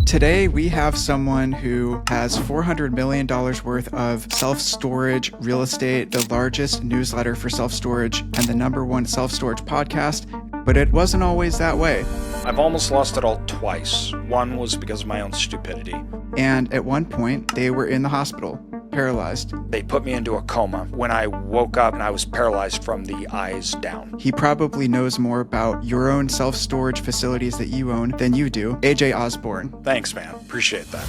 Today, we have someone who has $400 million worth of self-storage real estate, the largest newsletter for self-storage, and the #1 self-storage podcast, but it wasn't always that way. I've almost lost it all twice. One was because of my own stupidity. And at one point, they were in the hospital, paralyzed. They put me into a coma. When I woke up, and I was paralyzed from the eyes down. He probably knows more about your own self-storage facilities that you own than you do. AJ Osborne. Thanks, man. Appreciate that.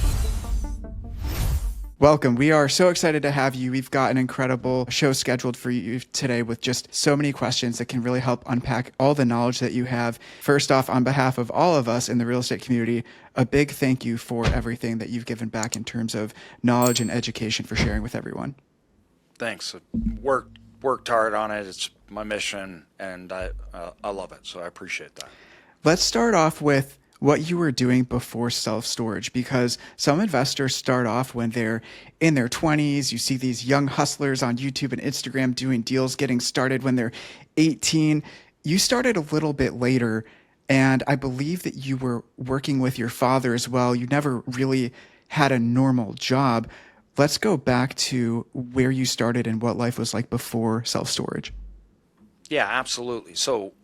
Welcome. We are so excited to have you. We've got an incredible show scheduled for you today with just so many questions that can really help unpack all the knowledge that you have. First off, on behalf of all of us in the real estate community, a big thank you for everything that you've given back in terms of knowledge and education for sharing with everyone. Thanks. Worked hard on it. It's my mission, and I love it, so I appreciate that. Let's start off with what you were doing before self-storage, because some investors start off when they're in their 20s. You see these young hustlers on YouTube and Instagram doing deals, getting started when they're 18. You started a little bit later, and I believe that you were working with your father as well. You never really had a normal job. Let's go back to where you started and what life was like before self-storage. Yeah, absolutely. So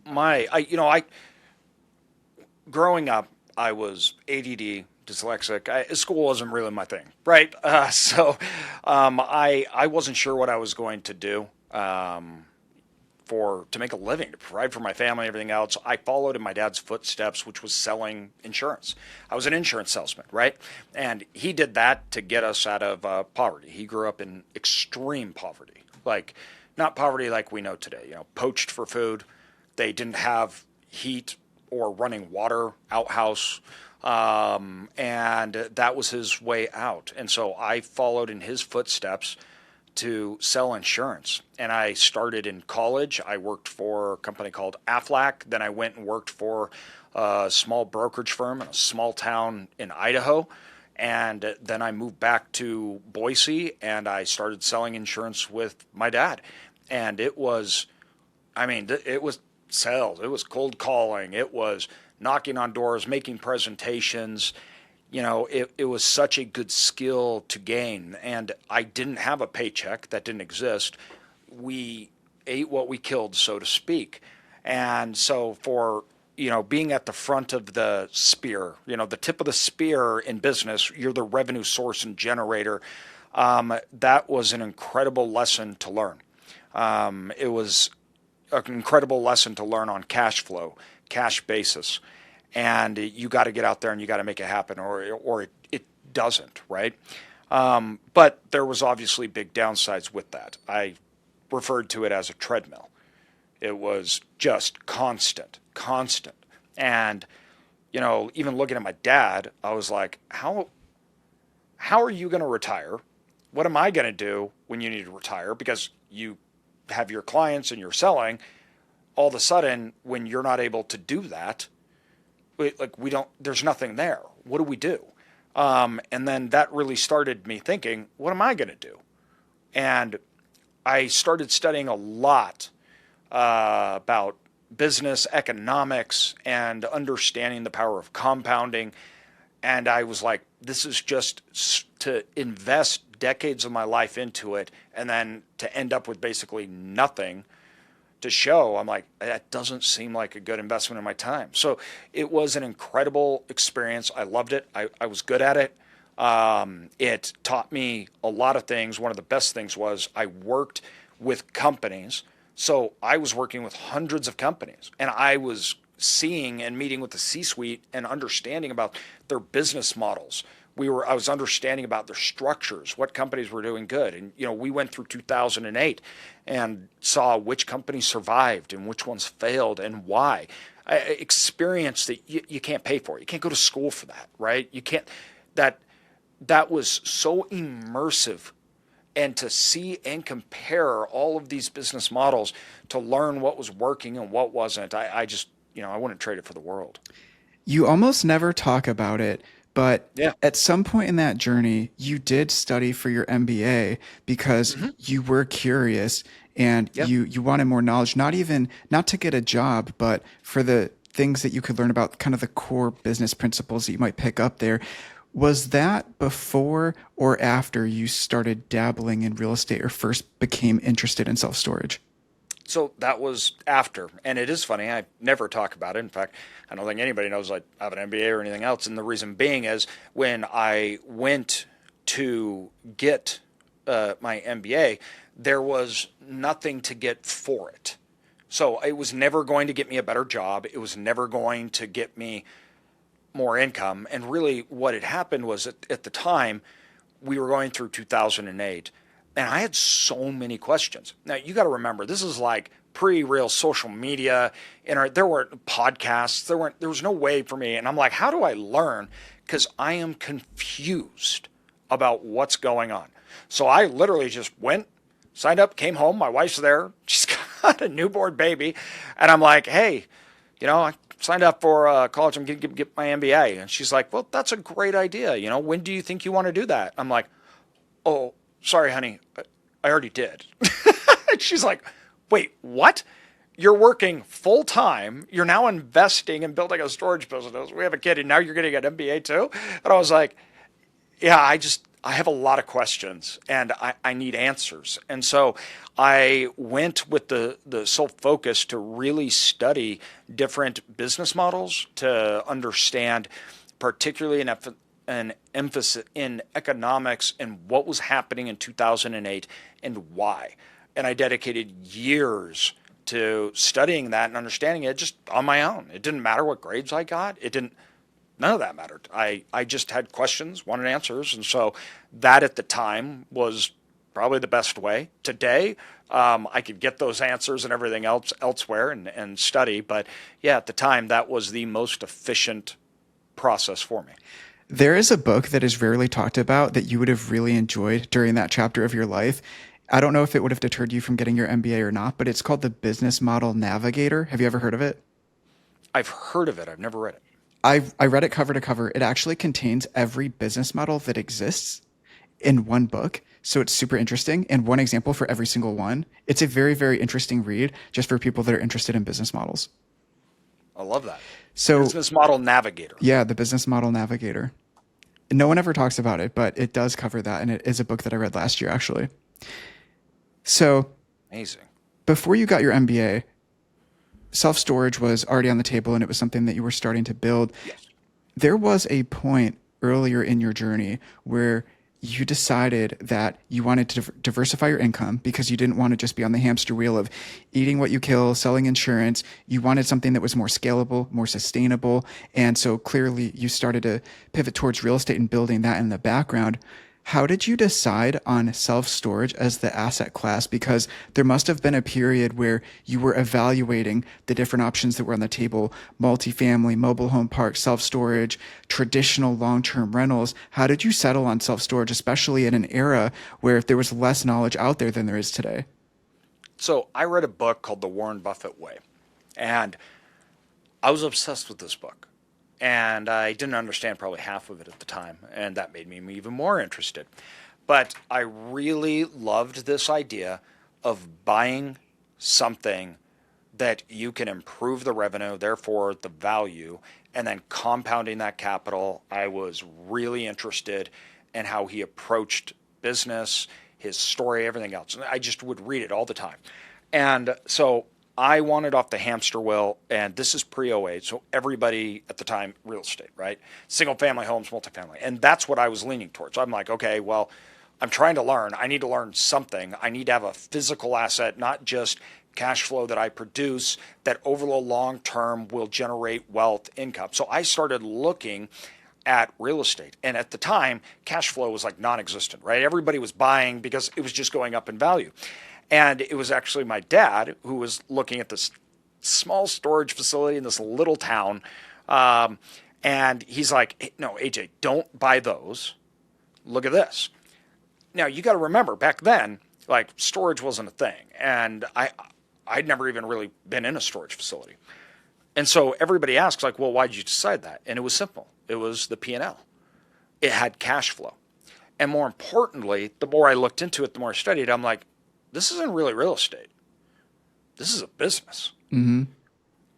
growing up, I was ADD, dyslexic. School wasn't really my thing, right? I wasn't sure what I was going to do to make a living, to provide for my family and everything else. I followed in my dad's footsteps, which was selling insurance. I was an insurance salesman, right? And he did that to get us out of poverty. He grew up in extreme poverty, like not poverty like we know today, poached for food. They didn't have heat or running water, outhouse, and that was his way out. And so I followed in his footsteps to sell insurance. And I started in college. I worked for a company called Aflac. Then I went and worked for a small brokerage firm in a small town in Idaho. And then I moved back to Boise, and I started selling insurance with my dad. And it was sales. It was cold calling. It was knocking on doors, making presentations. It was such a good skill to gain. And I didn't have a paycheck. That didn't exist. We ate what we killed, so to speak. And so for, being at the front of the spear, the tip of the spear in business, you're the revenue source and generator. That was an incredible lesson to learn. It was an incredible lesson to learn on cash flow, cash basis. And you got to get out there and you got to make it happen, or it doesn't, right? But there was obviously big downsides with that. I referred to it as a treadmill. It was just constant. And, even looking at my dad, I was like, how are you going to retire? What am I going to do when you need to retire? Because you have your clients and you're selling. All of a sudden, when you're not able to do that, there's nothing there. What do we do? And then that really started me thinking, what am I going to do? And I started studying a lot about business economics and understanding the power of compounding. And I was like, this is just to invest decades of my life into it and then to end up with basically nothing to show. I'm like, that doesn't seem like a good investment in my time. So it was an incredible experience. I loved it. I was good at it. It taught me a lot of things. One of the best things was I worked with companies. So I was working with hundreds of companies, and I was seeing and meeting with the C-suite and understanding about their business models. I was understanding about their structures, what companies were doing good. And, we went through 2008 and saw which companies survived and which ones failed and why. Experience that you can't pay for. You can't go to school for that, right? You can't. That was so immersive. And to see and compare all of these business models to learn what was working and what wasn't, I just, I wouldn't trade it for the world. You almost never talk about it, but yeah. At some point in that journey, you did study for your MBA because you were curious and you wanted more knowledge, not to get a job, but for the things that you could learn about kind of the core business principles that you might pick up there. Was that before or after you started dabbling in real estate or first became interested in self-storage? So that was after, and it is funny. I never talk about it. In fact, I don't think anybody knows I have an MBA or anything else. And the reason being is when I went to get my MBA, there was nothing to get for it. So it was never going to get me a better job. It was never going to get me more income. And really, what had happened was at the time, we were going through 2008. And I had so many questions. Now, you got to remember, this is like pre-real social media. There weren't podcasts. There was no way for me. And I'm like, how do I learn? Because I am confused about what's going on. So I literally just went, signed up, came home. My wife's there. She's got a newborn baby. And I'm like, hey, I signed up for college. I'm going to get my MBA. And she's like, well, that's a great idea. When do you think you want to do that? I'm like, oh, sorry, honey, I already did. She's like, wait, what? You're working full time. You're now investing in building a storage business. We have a kid, and now you're getting an MBA too? And I was like, yeah, I have a lot of questions, and I need answers. And so I went with the sole focus to really study different business models to understand, particularly an emphasis in economics and what was happening in 2008 and why. And I dedicated years to studying that and understanding it just on my own. It didn't matter what grades I got. None of that mattered. I just had questions, wanted answers. And so that at the time was probably the best way. Today, I could get those answers and everything else elsewhere and study. But yeah, at the time, that was the most efficient process for me. There is a book that is rarely talked about that you would have really enjoyed during that chapter of your life. I don't know if it would have deterred you from getting your MBA or not, but it's called The Business Model Navigator. Have you ever heard of it? I've heard of it. I've never read it. I read it cover to cover. It actually contains every business model that exists in one book. So it's super interesting and one example for every single one. It's a very, very interesting read just for people that are interested in business models. I love that. So Business Model Navigator. Yeah, the Business Model Navigator. No one ever talks about it, but it does cover that. And it is a book that I read last year, actually. So Amazing. before you got your MBA, self-storage was already on the table and it was something that you were starting to build. Yes. There was a point earlier in your journey where you decided that you wanted to diversify your income because you didn't want to just be on the hamster wheel of eating what you kill, selling insurance. You wanted something that was more scalable, more sustainable. And so clearly you started to pivot towards real estate and building that in the background. How did you decide on self-storage as the asset class? Because there must have been a period where you were evaluating the different options that were on the table: multifamily, mobile home parks, self-storage, traditional long-term rentals. How did you settle on self-storage, especially in an era where there was less knowledge out there than there is today? So I read a book called The Warren Buffett Way, and I was obsessed with this book. And I didn't understand probably half of it at the time, and that made me even more interested. But I really loved this idea of buying something that you can improve the revenue, therefore the value, and then compounding that capital. I was really interested in how he approached business, his story, everything else. And I just would read it all the time. And so I wanted off the hamster wheel, and this is pre-08, so everybody at the time, real estate, right? Single-family homes, multifamily. And that's what I was leaning towards. I'm like, okay, well, I'm trying to learn. I need to learn something. I need to have a physical asset, not just cash flow that I produce that over the long term will generate wealth, income. So I started looking at real estate. And at the time, cash flow was like non-existent, right? Everybody was buying because it was just going up in value. And it was actually my dad who was looking at this small storage facility in this little town. And he's like, hey, no, AJ, don't buy those. Look at this. Now, you got to remember, back then, like, storage wasn't a thing. And I'd never even really been in a storage facility. And so everybody asks, like, well, why did you decide that? And it was simple. It was the P&L. It had cash flow. And more importantly, the more I looked into it, the more I studied, I'm like, this isn't really real estate. This is a business. Mm-hmm.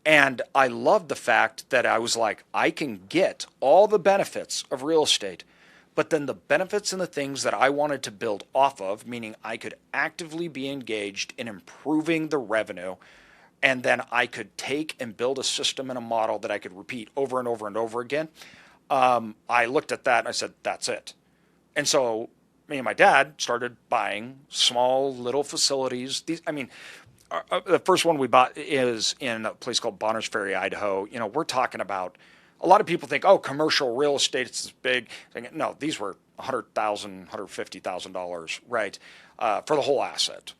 And I loved the fact that I was like, I can get all the benefits of real estate, but then the benefits and the things that I wanted to build off of, meaning I could actively be engaged in improving the revenue, and then I could take and build a system and a model that I could repeat over and over and over again. I looked at that and I said, that's it. And so me and my dad started buying small little facilities. The first one we bought is in a place called Bonners Ferry, Idaho. We're talking about, a lot of people think, oh, commercial real estate is this big. No, these were $100,000, $150,000, right, for the whole asset.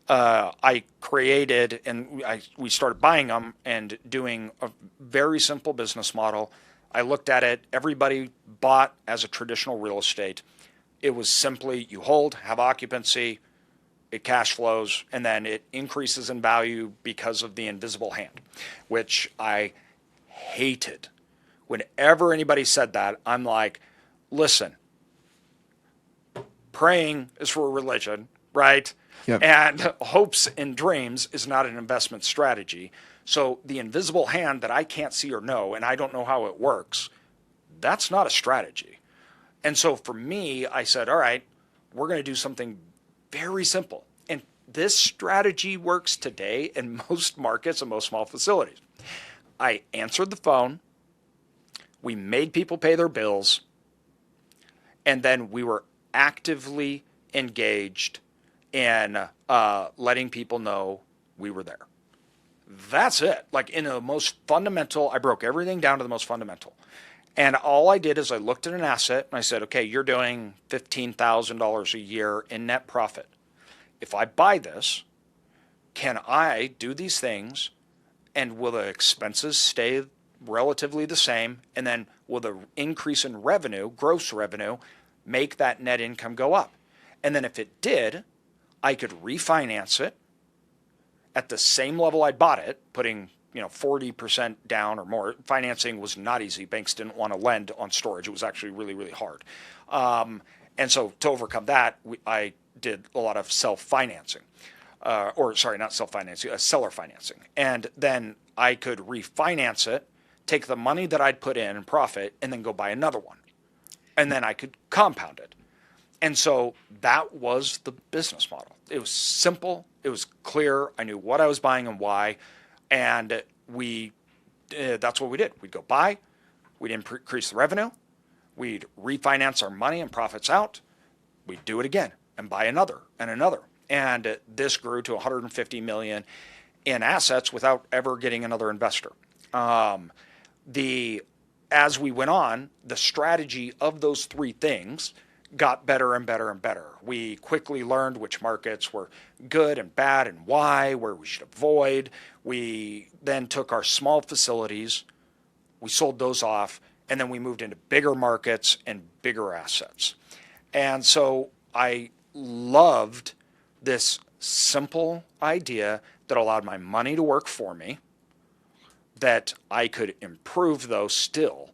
I created and we started buying them and doing a very simple business model. I looked at it. Everybody bought as a traditional real estate. It was simply you hold, have occupancy, it cash flows, and then it increases in value because of the invisible hand, which I hated. Whenever anybody said that, I'm like, listen, praying is for a religion, right? Yep. And hopes and dreams is not an investment strategy. So the invisible hand that I can't see or know, and I don't know how it works, that's not a strategy. And so for me, I said, all right, we're going to do something very simple. And this strategy works today in most markets and most small facilities. I answered the phone. We made people pay their bills. And then we were actively engaged in letting people know we were there. That's it. Like in the most fundamental, I broke everything down to the most fundamental. And all I did is I looked at an asset and I said, okay, you're doing $15,000 a year in net profit. If I buy this, can I do these things and will the expenses stay relatively the same? And then will the increase in revenue, gross revenue, make that net income go up? And then if it did, I could refinance it at the same level I bought it, putting 40% down or more. Financing was not easy. Banks didn't want to lend on storage. It was actually really, really hard. And so to overcome that, I did a lot of self-financing. Not self-financing, seller financing. And then I could refinance it, take the money that I'd put in and profit, and then go buy another one. And then I could compound it. And so that was the business model. It was simple. It was clear. I knew what I was buying and why. And that's what we did. We'd go buy. We'd increase the revenue. We'd refinance our money and profits out. We'd do it again and buy another and another. And this grew to $150 million in assets without ever getting another investor. As we went on, the strategy of those three things got better and better and better. We quickly learned which markets were good and bad and why, where we should avoid. We then took our small facilities, we sold those off, and then we moved into bigger markets and bigger assets. And so I loved this simple idea that allowed my money to work for me, that I could improve those still,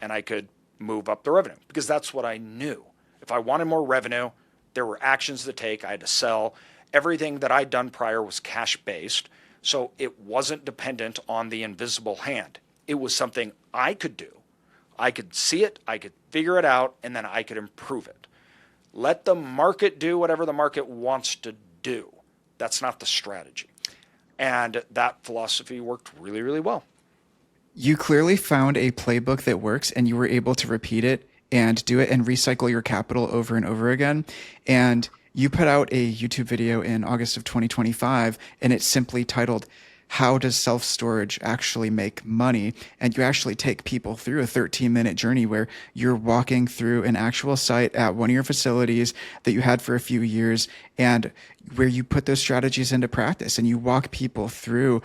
and I could move up the revenue, because that's what I knew. If I wanted more revenue, there were actions to take. I had to sell. Everything that I'd done prior was cash-based, so it wasn't dependent on the invisible hand. It was something I could do. I could see it, I could figure it out, and then I could improve it. Let the market do whatever the market wants to do. That's not the strategy. And that philosophy worked really, really well. You clearly found a playbook that works and you were able to repeat it and do it and recycle your capital over and over again. And you put out a YouTube video in August of 2025, and it's simply titled, "How Does Self-Storage Actually Make Money?" And you actually take people through a 13-minute journey where you're walking through an actual site at one of your facilities that you had for a few years, and where you put those strategies into practice, and you walk people through,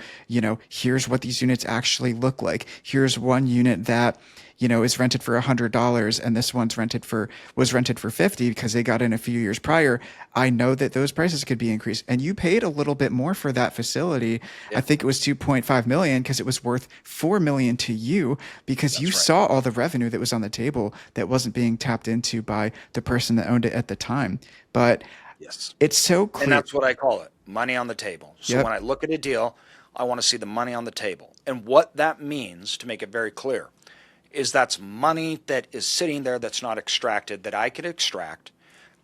here's what these units actually look like. Here's one unit that is rented for $100, and this one's was rented for $50 because they got in a few years prior. I know that those prices could be increased, and you paid a little bit more for that facility. Yeah. I think it was $2.5 million because it was worth $4 million to you, because That's you right. saw all the revenue that was on the table that wasn't being tapped into by the person that owned it at the time. But Yes. it's so clear. And that's what I call it, money on the table. So Yep. when I look at a deal, I want to see the money on the table. And what that means, to make it very clear, is that's money that is sitting there that's not extracted, that I could extract,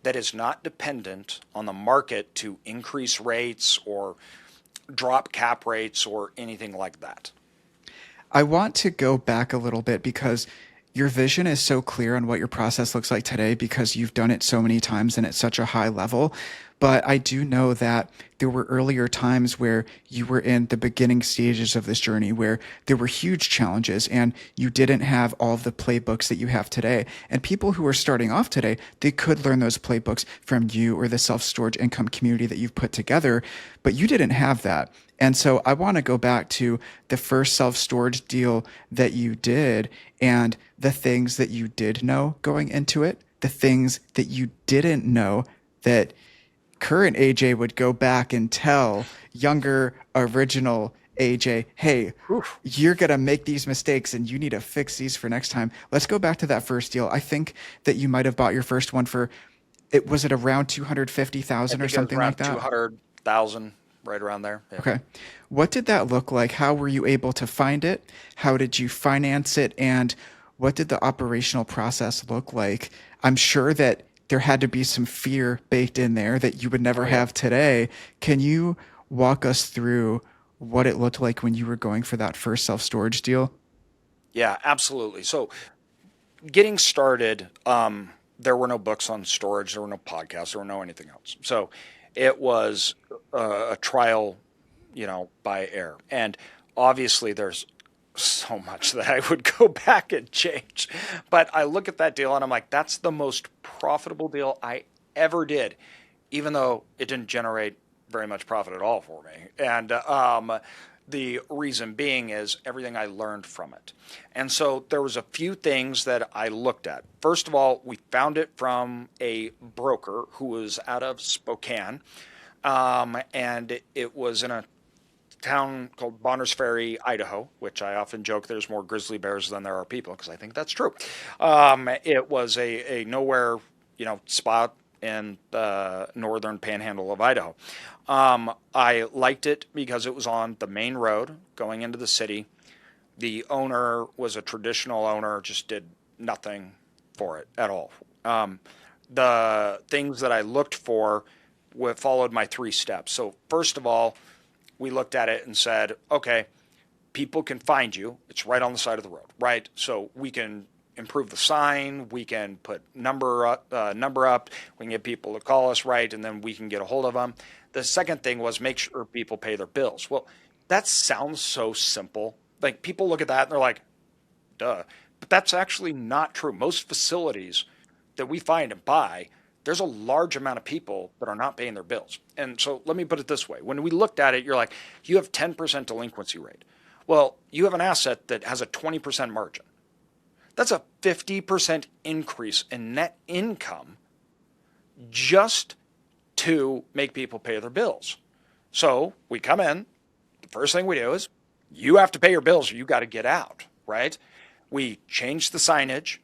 that is not dependent on the market to increase rates or drop cap rates or anything like that. I want to go back a little bit because your vision is so clear on what your process looks like today because you've done it so many times and at such a high level. But I do know that there were earlier times where you were in the beginning stages of this journey where there were huge challenges and you didn't have all of the playbooks that you have today. And people who are starting off today, they could learn those playbooks from you or the self-storage income community that you've put together, but you didn't have that. And so I want to go back to the first self-storage deal that you did and the things that you did know going into it, the things that you didn't know that current AJ would go back and tell younger original AJ, hey, Oof. you're going to make these mistakes and you need to fix these for next time. Let's go back to that first deal. I think that you might have bought your first one for, was it around 250,000 or something like that? 200,000, right around there. Yeah. Okay. What did that look like? How were you able to find it? How did you finance it? And what did the operational process look like? I'm sure that there had to be some fear baked in there that you would never have today. Can you walk us through what it looked like when you were going for that first self-storage deal? Yeah, absolutely. So getting started, there were no books on storage, there were no podcasts, there were no anything else. So it was a trial, by error. And obviously there's so much that I would go back and change. But I look at that deal and I'm like, that's the most profitable deal I ever did, even though it didn't generate very much profit at all for me. And the reason being is everything I learned from it. And so there was a few things that I looked at. First of all, we found it from a broker who was out of Spokane. And it was in a town called Bonners Ferry, Idaho, which I often joke there's more grizzly bears than there are people because I think that's true. It was a nowhere, spot in the northern panhandle of Idaho. I liked it because it was on the main road going into the city. The owner was a traditional owner, just did nothing for it at all. The things that I looked for followed my 3 steps. So first of all, we looked at it and said, okay, people can find you. It's right on the side of the road, right? So we can improve the sign. We can put number up. We can get people to call us, right? And then we can get a hold of them. The second thing was make sure people pay their bills. Well, that sounds so simple. Like people look at that and they're like, duh. But that's actually not true. Most facilities that we find and buy, there's a large amount of people that are not paying their bills. And so let me put it this way. When we looked at it, you're like, you have 10% delinquency rate. Well, you have an asset that has a 20% margin. That's a 50% increase in net income just to make people pay their bills. So we come in, the first thing we do is you have to pay your bills or you got to get out, right? We changed the signage.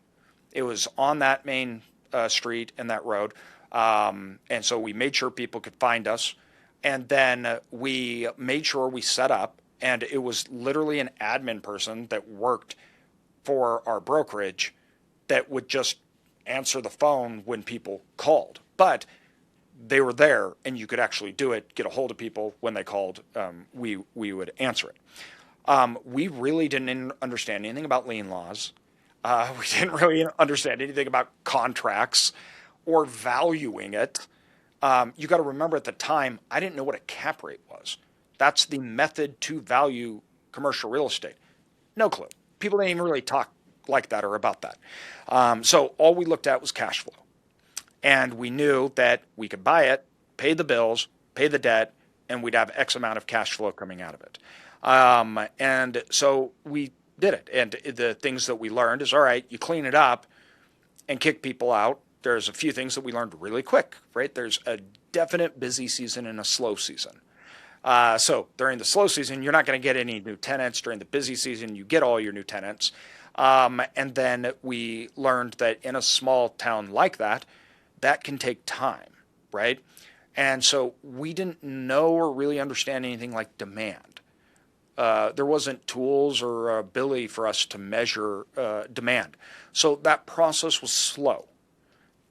It was on that main street and that road. And so we made sure people could find us. And then we made sure we set up, and it was literally an admin person that worked for our brokerage that would just answer the phone when people called. But they were there and you could actually do it, get a hold of people when they called. We would answer it. We really didn't understand anything about lien laws. We didn't really understand anything about contracts or valuing it. You got to remember at the time, I didn't know what a cap rate was. That's the method to value commercial real estate. No clue. People didn't even really talk like that or about that. So all we looked at was cash flow. And we knew that we could buy it, pay the bills, pay the debt, and we'd have X amount of cash flow coming out of it. And so we did it. And the things that we learned is, all right, you clean it up and kick people out. There's a few things that we learned really quick, right? There's a definite busy season and a slow season. So during the slow season, you're not going to get any new tenants. During the busy season, you get all your new tenants. And then we learned that in a small town like that, that can take time, right? And so we didn't know or really understand anything like demand. There wasn't tools or ability for us to measure demand. So that process was slow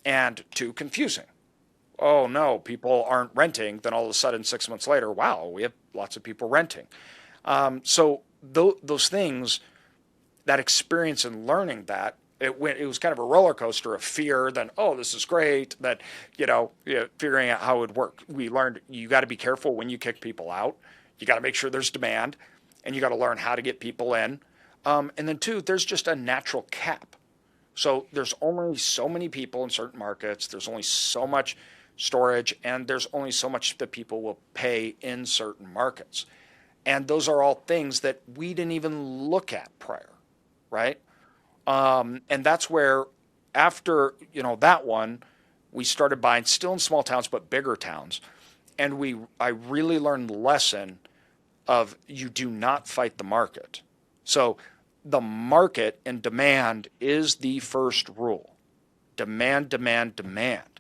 and too confusing. Oh no, people aren't renting. Then all of a sudden, 6 months later, wow, we have lots of people renting. Those things, that experience and learning that, it was kind of a roller coaster of fear. Then, oh, this is great. That, figuring out how it would work. We learned you got to be careful when you kick people out. You got to make sure there's demand, and you got to learn how to get people in. And then two, there's just a natural cap. So there's only so many people in certain markets. There's only so much storage, and there's only so much that people will pay in certain markets. And those are all things that we didn't even look at prior, right? And that's where, after that one, we started buying still in small towns but bigger towns, and I really learned the lesson of you do not fight the market. So the market and demand is the first rule. Demand, demand, demand.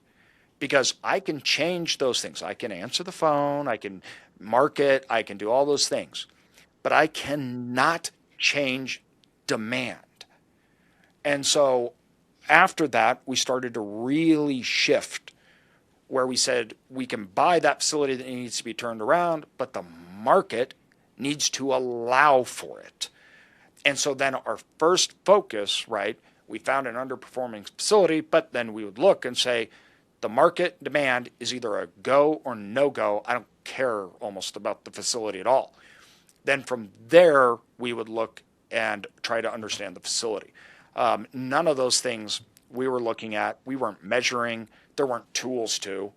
Because I can change those things. I can answer the phone, I can market, I can do all those things, but I cannot change demand. And so after that, we started to really shift, where we said we can buy that facility that needs to be turned around, but the market needs to allow for it. And so then our first focus, right, we found an underperforming facility, but then we would look and say, the market demand is either a go or no go. I don't care almost about the facility at all. Then from there, we would look and try to understand the facility. None of those things we were looking at, we weren't measuring, there weren't tools to,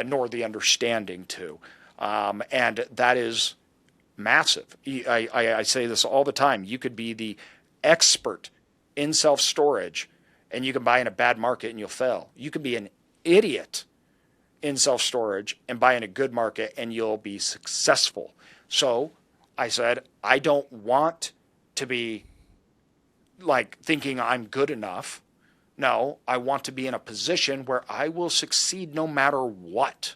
nor the understanding to. And that is massive. I say this all the time. You could be the expert in self-storage, and you can buy in a bad market and you'll fail. You could be an idiot in self-storage and buy in a good market and you'll be successful. So I said, I don't want to be like thinking I'm good enough. No, I want to be in a position where I will succeed no matter what.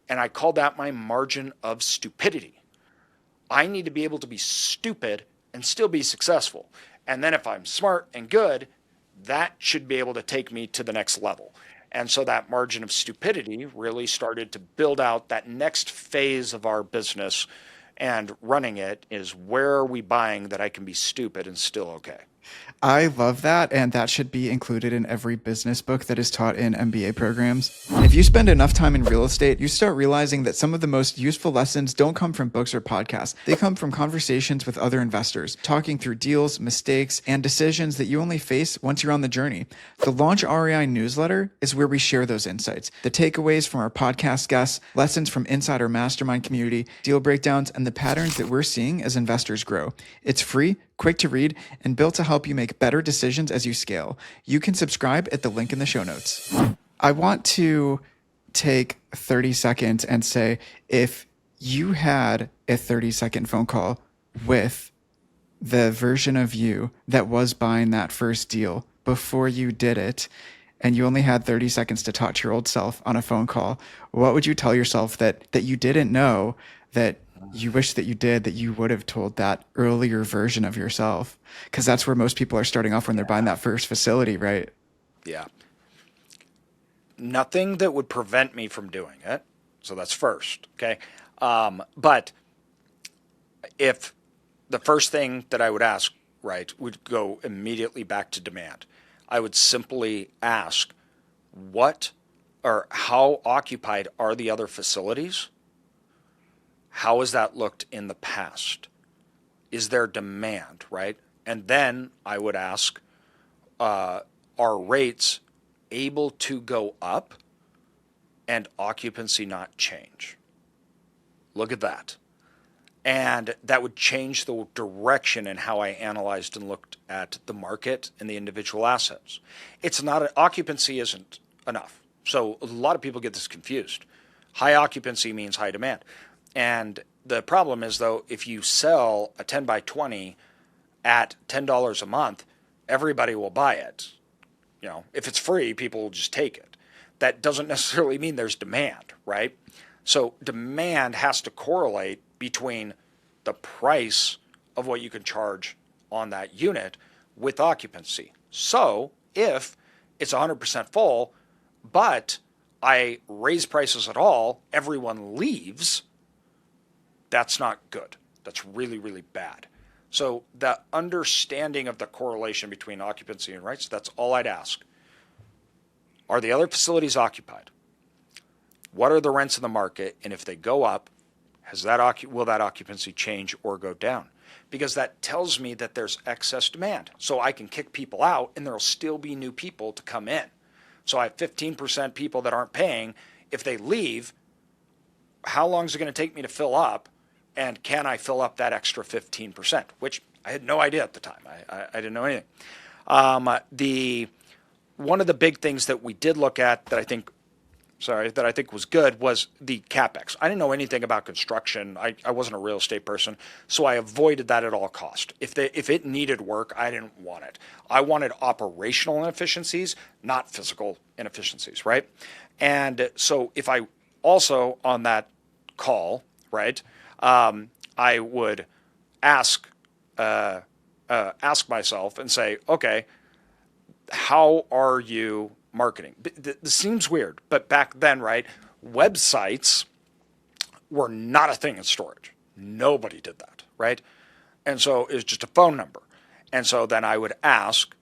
And I call that my margin of stupidity. I need to be able to be stupid and still be successful. And then if I'm smart and good, that should be able to take me to the next level. And so that margin of stupidity really started to build out that next phase of our business, and running it is, where are we buying that I can be stupid and still okay? I love that, and that should be included in every business book that is taught in MBA programs. If you spend enough time in real estate, you start realizing that some of the most useful lessons don't come from books or podcasts. They come from conversations with other investors, talking through deals, mistakes, and decisions that you only face once you're on the journey. The Launch REI Newsletter is where we share those insights, the takeaways from our podcast guests, lessons from inside our mastermind community, deal breakdowns, and the patterns that we're seeing as investors grow. It's free, quick to read, and built to help you make better decisions as you scale. You can subscribe at the link in the show notes. I want to take 30 seconds and say, if you had a 30-second phone call with the version of you that was buying that first deal before you did it, and you only had 30 seconds to talk to your old self on a phone call, what would you tell yourself that you didn't know, that you wish that you did, that you would have told that earlier version of yourself? Because that's where most people are starting off when they're buying that first facility, right? Yeah. Nothing that would prevent me from doing it. So that's first, okay? But if the first thing that I would ask, right, would go immediately back to demand, I would simply ask, what or how occupied are the other facilities? How has that looked in the past? Is there demand, right? And then I would ask, are rates able to go up and occupancy not change? Look at that. And that would change the direction in how I analyzed and looked at the market and the individual assets. It's not, occupancy isn't enough. So a lot of people get this confused. High occupancy means high demand. And the problem is, though, if you sell a 10 by 20 at $10 a month, everybody will buy it. If it's free, people will just take it. That doesn't necessarily mean there's demand, right? So demand has to correlate between the price of what you can charge on that unit with occupancy. So if it's 100% full, but I raise prices at all, everyone leaves, that's not good. That's really, really bad. So the understanding of the correlation between occupancy and rates, that's all I'd ask. Are the other facilities occupied? What are the rents in the market? And if they go up, will that occupancy change or go down? Because that tells me that there's excess demand. So I can kick people out and there'll still be new people to come in. So I have 15% people that aren't paying. If they leave, how long is it going to take me to fill up? And can I fill up that extra 15%? Which I had no idea at the time. I didn't know anything. One of the big things that we did look at that I think was good was the CapEx. I didn't know anything about construction. I wasn't a real estate person, so I avoided that at all cost. If it needed work, I didn't want it. I wanted operational inefficiencies, not physical inefficiencies, right? And so if I also on that call, right, I would ask myself and say, okay, how are you marketing? This seems weird, but back then, right, websites were not a thing in storage. Nobody did that, right? And so it was just a phone number. And so then I would ask,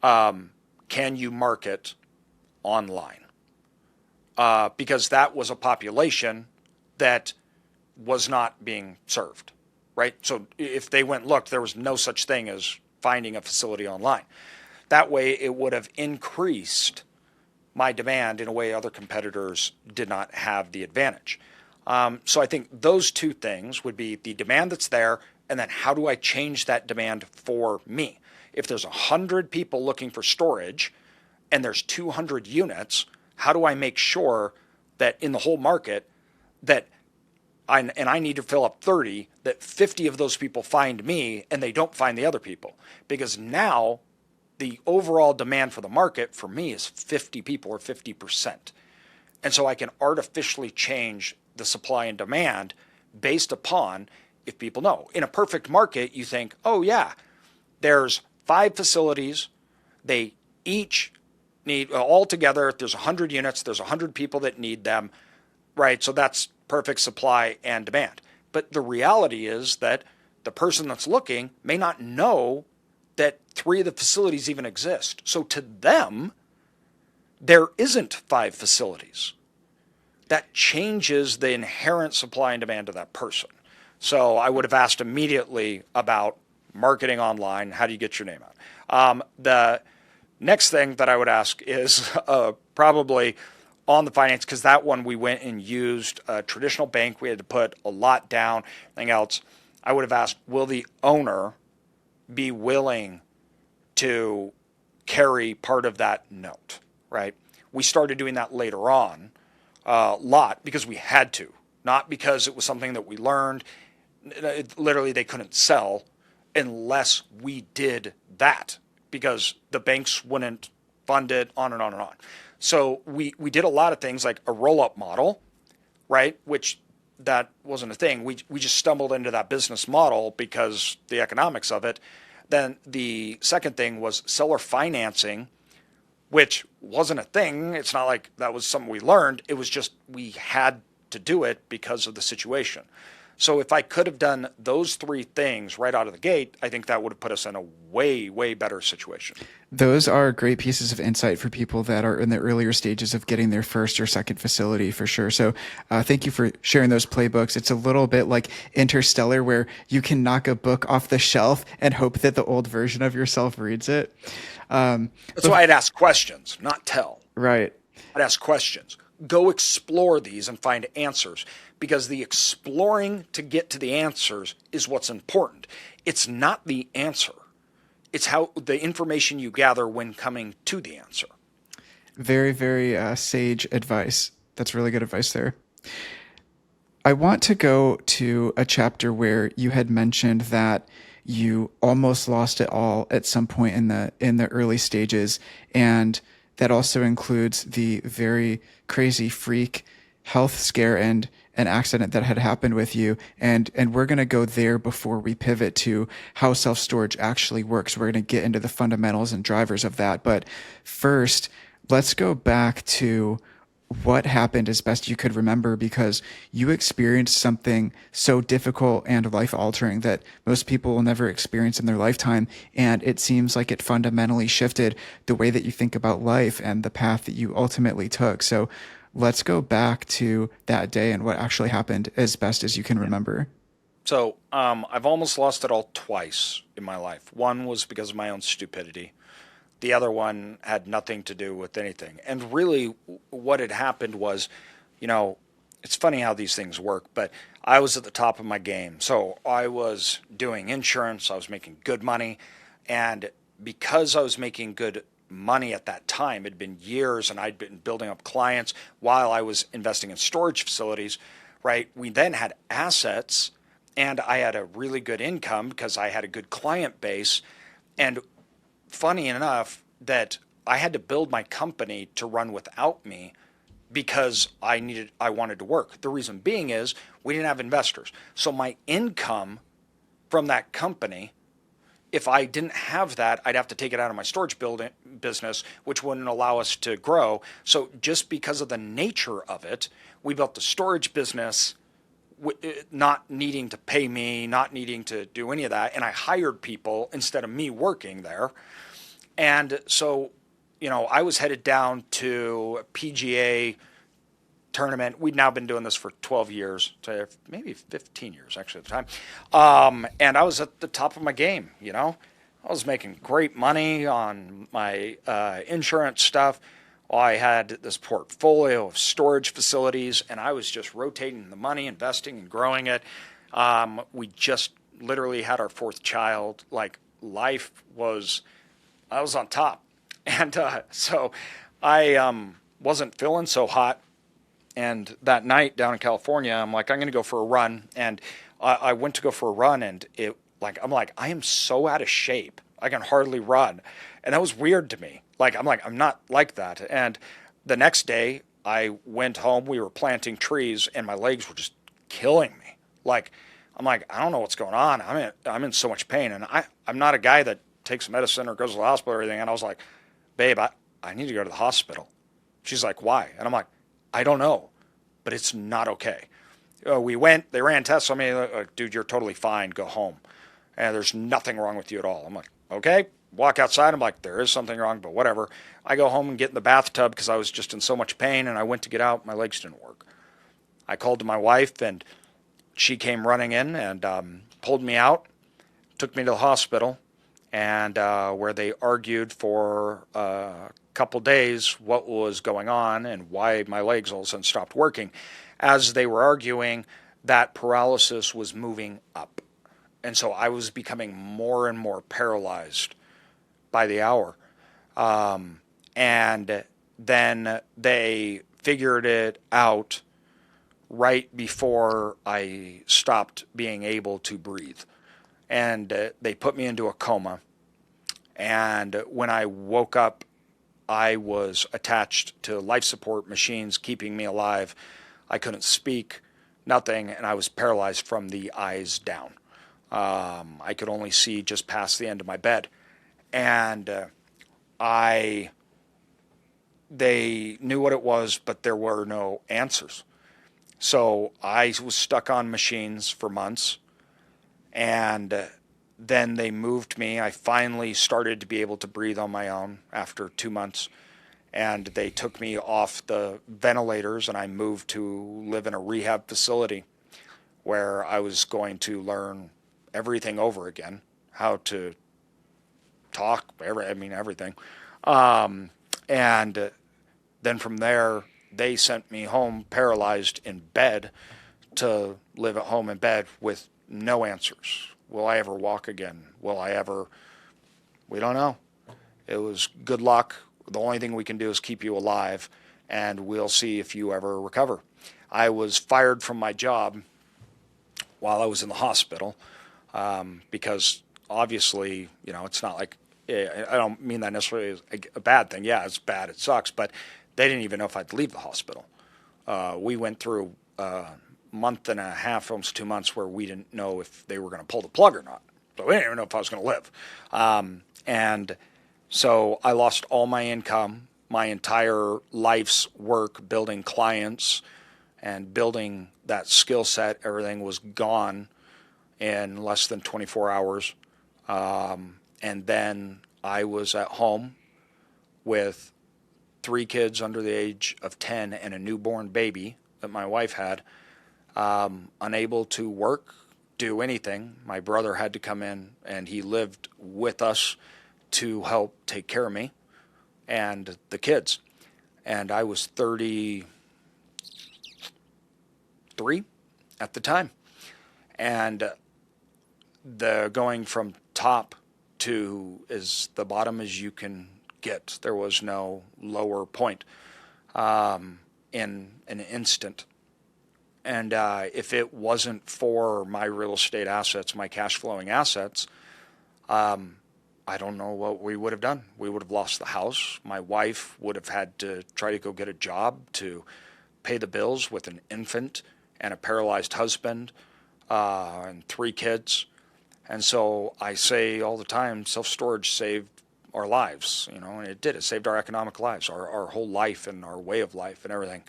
can you market online? Because that was a population that was not being served, right? So if they went and looked, there was no such thing as finding a facility online. That way it would have increased my demand in a way other competitors did not have the advantage. So I think those two things would be the demand that's there, and then how do I change that demand for me? If there's 100 people looking for storage and there's 200 units, how do I make sure that in the whole market that I need to fill up 30, that 50 of those people find me and they don't find the other people? Because now the overall demand for the market for me is 50 people or 50%. And so I can artificially change the supply and demand based upon if people know. In a perfect market, you think, oh yeah, there's 5 facilities. They each need, all together, if there's 100 units, there's 100 people that need them, right? So that's perfect supply and demand. But the reality is that the person that's looking may not know that 3 of the facilities even exist. So to them, there isn't 5 facilities. That changes the inherent supply and demand of that person. So I would have asked immediately about marketing online. How do you get your name out? The next thing that I would ask is probably on the finance, because that one we went and used a traditional bank. We had to put a lot down, anything else. I would have asked, will the owner be willing to carry part of that note, right? We started doing that later on a lot because we had to, not because it was something that we learned. Literally, they couldn't sell unless we did that because the banks wouldn't fund it, on and on and on. So we did a lot of things like a roll-up model, right, which that wasn't a thing. We just stumbled into that business model because the economics of it. Then the second thing was seller financing, which wasn't a thing. It's not like that was something we learned. It was just we had to do it because of the situation. So if I could have done those 3 things right out of the gate, I think that would have put us in a way, way better situation. Those are great pieces of insight for people that are in the earlier stages of getting their first or second facility for sure. So thank you for sharing those playbooks. It's a little bit like Interstellar where you can knock a book off the shelf and hope that the old version of yourself reads it. That's why I'd ask questions, not tell. Right. I'd ask questions. Go explore these and find answers, because the exploring to get to the answers is what's important. It's not the answer. It's how the information you gather when coming to the answer. Very, very sage advice. That's really good advice there. I want to go to a chapter where you had mentioned that you almost lost it all at some point in the early stages, and that also includes the very crazy freak health scare and an accident that had happened with you, and we're going to go there before we pivot to how self-storage actually works. We're going to get into the fundamentals and drivers of that. But first, let's go back to what happened as best you could remember, because you experienced something so difficult and life altering that most people will never experience in their lifetime. And it seems like it fundamentally shifted the way that you think about life and the path that you ultimately took. So let's go back to that day and what actually happened as best as you can remember. So I've almost lost it all twice in my life. One was because of my own stupidity. The other one had nothing to do with anything. And really what had happened was, it's funny how these things work, but I was at the top of my game. So I was doing insurance, I was making good money. And because I was making good money at that time, it had been years and I'd been building up clients while I was investing in storage facilities, right? We then had assets and I had a really good income because I had a good client base. And funny enough that I had to build my company to run without me because I wanted to work. The reason being is we didn't have investors. So my income from that company, if I didn't have that, I'd have to take it out of my storage building business, which wouldn't allow us to grow. So just because of the nature of it, we built the storage business not needing to pay me, not needing to do any of that. And I hired people instead of me working there. And so, I was headed down to a PGA tournament. We'd now been doing this for 12 years, so maybe 15 years actually at the time. And I was at the top of my game, I was making great money on my insurance stuff. I had this portfolio of storage facilities, and I was just rotating the money, investing and growing it. We just literally had our fourth child. Like, I was on top. And so I wasn't feeling so hot. And that night down in California, I'm like, I'm going to go for a run. And I went to go for a run, and I'm like, I am so out of shape. I can hardly run. And that was weird to me. I'm not like that. And the next day I went home, we were planting trees, and my legs were just killing me. I'm like, I don't know what's going on. I'm in so much pain. And I'm not a guy that takes medicine or goes to the hospital or anything. And I was like, babe, I need to go to the hospital. She's like, why? And I'm like, I don't know, but it's not okay. We went, they ran tests on me. Like, dude, you're totally fine. Go home. And there's nothing wrong with you at all. I'm like, okay. Walk outside. I'm like, there is something wrong, but whatever. I go home and get in the bathtub because I was just in so much pain, and I went to get out. My legs didn't work. I called to my wife, and she came running in and pulled me out, took me to the hospital, and where they argued for a couple days what was going on and why my legs all of a sudden stopped working. As they were arguing, that paralysis was moving up. And so I was becoming more and more paralyzed by the hour. And then they figured it out right before I stopped being able to breathe. And they put me into a coma. And when I woke up, I was attached to life support machines keeping me alive. I couldn't speak, nothing, and I was paralyzed from the eyes down. I could only see just past the end of my bed. And they knew what it was, but there were no answers. So I was stuck on machines for months, and then they moved me. I finally started to be able to breathe on my own after 2 months, and they took me off the ventilators, and I moved to live in a rehab facility where I was going to learn everything over again, how to talk, everything. And then from there, they sent me home paralyzed in bed to live at home in bed with no answers. Will I ever walk again? We don't know. It was good luck. The only thing we can do is keep you alive, and we'll see if you ever recover. I was fired from my job while I was in the hospital because obviously, it's not like, I don't mean that necessarily as a bad thing. Yeah, it's bad. It sucks. But they didn't even know if I'd leave the hospital. We went through month and a half, almost 2 months, where we didn't know if they were going to pull the plug or not. So we didn't even know if I was going to live. And so I lost all my income, my entire life's work building clients and building that skill set. Everything was gone in less than 24 hours. And then I was at home with 3 kids under the age of 10 and a newborn baby that my wife had, unable to work, do anything. My brother had to come in, and he lived with us to help take care of me and the kids. And I was 33 at the time. And the going from top to as the bottom as you can get. There was no lower point in an instant. And if it wasn't for my real estate assets, my cash flowing assets, I don't know what we would have done. We would have lost the house. My wife would have had to try to go get a job to pay the bills with an infant and a paralyzed husband and 3 kids. And so I say all the time, self-storage saved our lives, and it did. It saved our economic lives, our whole life and our way of life and everything.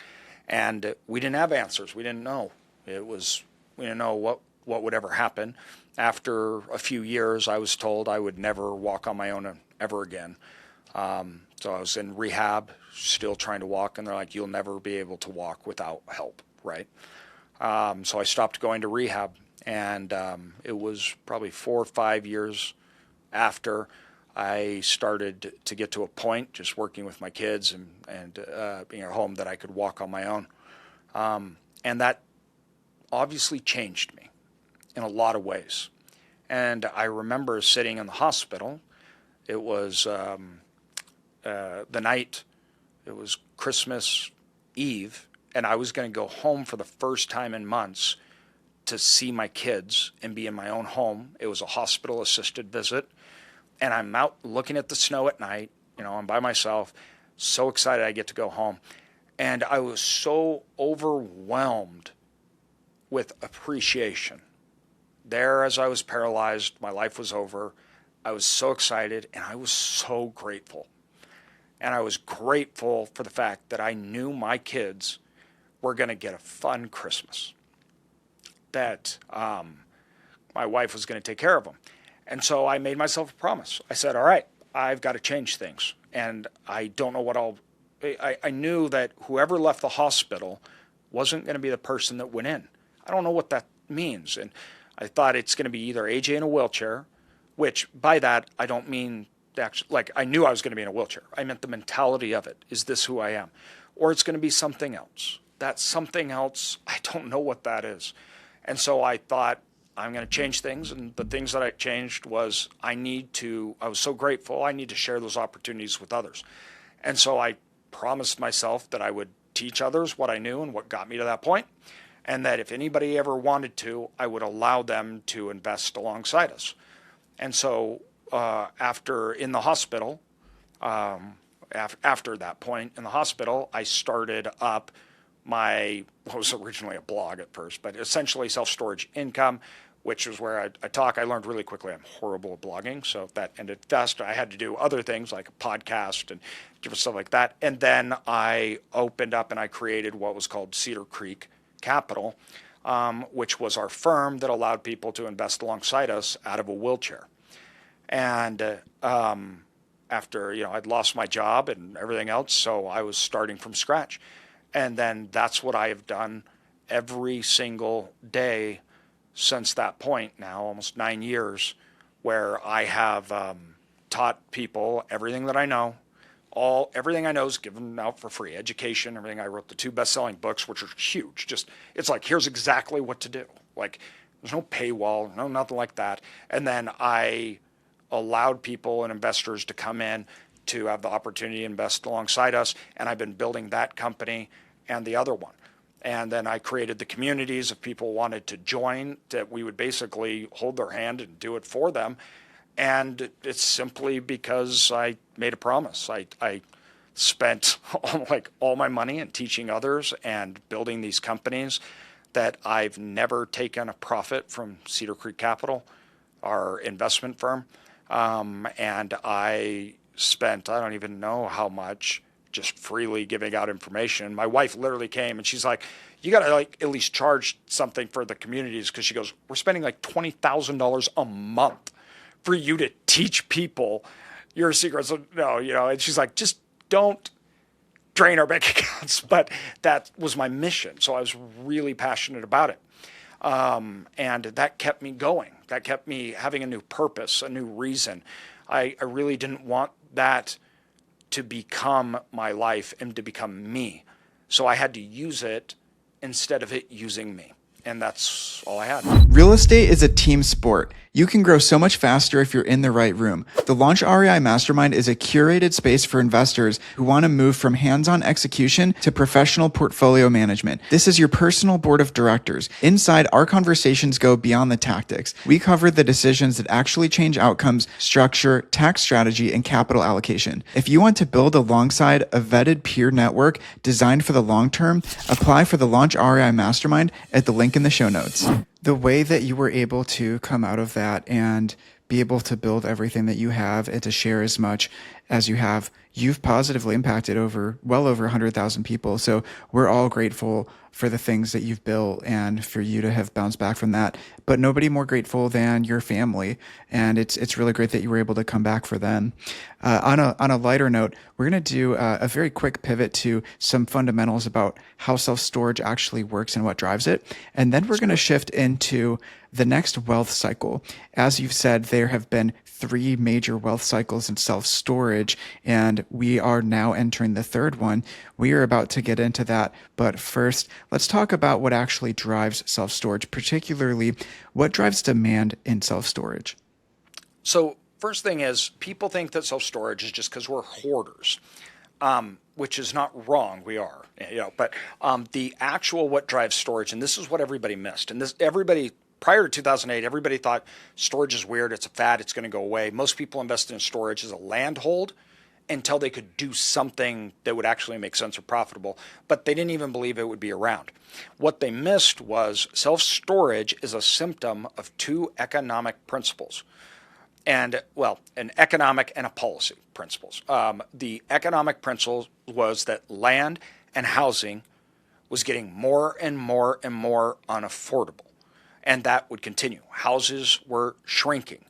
And we didn't have answers. We didn't know. We didn't know what would ever happen. After a few years, I was told I would never walk on my own ever again. So I was in rehab, still trying to walk, and they're like, you'll never be able to walk without help, right? So I stopped going to rehab, and it was probably 4 or 5 years after I started to get to a point, just working with my kids and being at home, that I could walk on my own. And that obviously changed me in a lot of ways. And I remember sitting in the hospital. It was the night, it was Christmas Eve, and I was going to go home for the first time in months to see my kids and be in my own home. It was a hospital-assisted visit. And I'm out looking at the snow at night. I'm by myself, so excited I get to go home. And I was so overwhelmed with appreciation. There, as I was paralyzed, my life was over. I was so excited, and I was so grateful. And I was grateful for the fact that I knew my kids were going to get a fun Christmas, that my wife was going to take care of them. And so I made myself a promise. I said, all right, I've got to change things. And I don't know what I knew that whoever left the hospital wasn't going to be the person that went in. I don't know what that means. And I thought it's going to be either AJ in a wheelchair, which by that, I don't mean actually, like, I knew I was going to be in a wheelchair. I meant the mentality of it. Is this who I am? Or it's going to be something else. That something else, I don't know what that is. And so I thought, I'm going to change things. And the things that I changed was I was so grateful, I need to share those opportunities with others. And so I promised myself that I would teach others what I knew and what got me to that point, and that if anybody ever wanted to, I would allow them to invest alongside us. And so after in the hospital, after that point in the hospital, I started up what was originally a blog at first, but essentially self-storage income, which was where I talk. I learned really quickly I'm horrible at blogging, so that ended fast. I had to do other things like a podcast and different stuff like that. And then I opened up and I created what was called Cedar Creek Capital, which was our firm that allowed people to invest alongside us out of a wheelchair. And after I'd lost my job and everything else, so I was starting from scratch. And then that's what I have done every single day since that point now, almost 9 years, where I have taught people everything that I know. Everything I know is given out for free. Education, everything. I wrote the 2 best-selling books, which are huge. It's like, here's exactly what to do. Like, there's no paywall, nothing like that. And then I allowed people and investors to come in to have the opportunity to invest alongside us. And I've been building that company and the other one. And then I created the communities. If people wanted to join, that we would basically hold their hand and do it for them. And it's simply because I made a promise. I spent all my money in teaching others and building these companies that I've never taken a profit from Cedar Creek Capital, our investment firm. And I spent, I don't even know how much, just freely giving out information. My wife literally came and she's like, you got to like at least charge something for the communities, because she goes, we're spending like $20,000 a month for you to teach people your secrets. So, no, and she's like, just don't drain our bank accounts. But that was my mission. So I was really passionate about it. And that kept me going. That kept me having a new purpose, a new reason. I really didn't want that to become my life and to become me. So I had to use it instead of it using me. And that's all I had. Real estate is a team sport. You can grow so much faster if you're in the right room. The Launch REI Mastermind is a curated space for investors who want to move from hands-on execution to professional portfolio management. This is your personal board of directors. Inside, our conversations go beyond the tactics. We cover the decisions that actually change outcomes, structure, tax strategy, and capital allocation. If you want to build alongside a vetted peer network designed for the long term, apply for the Launch REI Mastermind at the link in the show notes. The way that you were able to come out of that and be able to build everything that you have and to share as much as you have, you've positively impacted well over 100,000 people. So we're all grateful for the things that you've built and for you to have bounced back from that. But nobody more grateful than your family. And it's really great that you were able to come back for them. On a lighter note, we're going to do a very quick pivot to some fundamentals about how self-storage actually works and what drives it. And then we're going to shift into the next wealth cycle. As you've said, there have been 3 major wealth cycles in self-storage, and we are now entering the 3rd one. We are about to get into that. But first, let's talk about what actually drives self-storage, particularly what drives demand in self-storage. So first thing is, people think that self-storage is just because we're hoarders, which is not wrong. We are, but the actual what drives storage, and this is what everybody missed. And everybody, prior to 2008, everybody thought storage is weird. It's a fad. It's going to go away. Most people invested in storage as a land hold until they could do something that would actually make sense or profitable, but they didn't even believe it would be around. What they missed was self-storage is a symptom of 2 economic principles. And, well, an economic and a policy principles. The economic principle was that land and housing was getting more and more and more unaffordable. And that would continue. Houses were shrinking.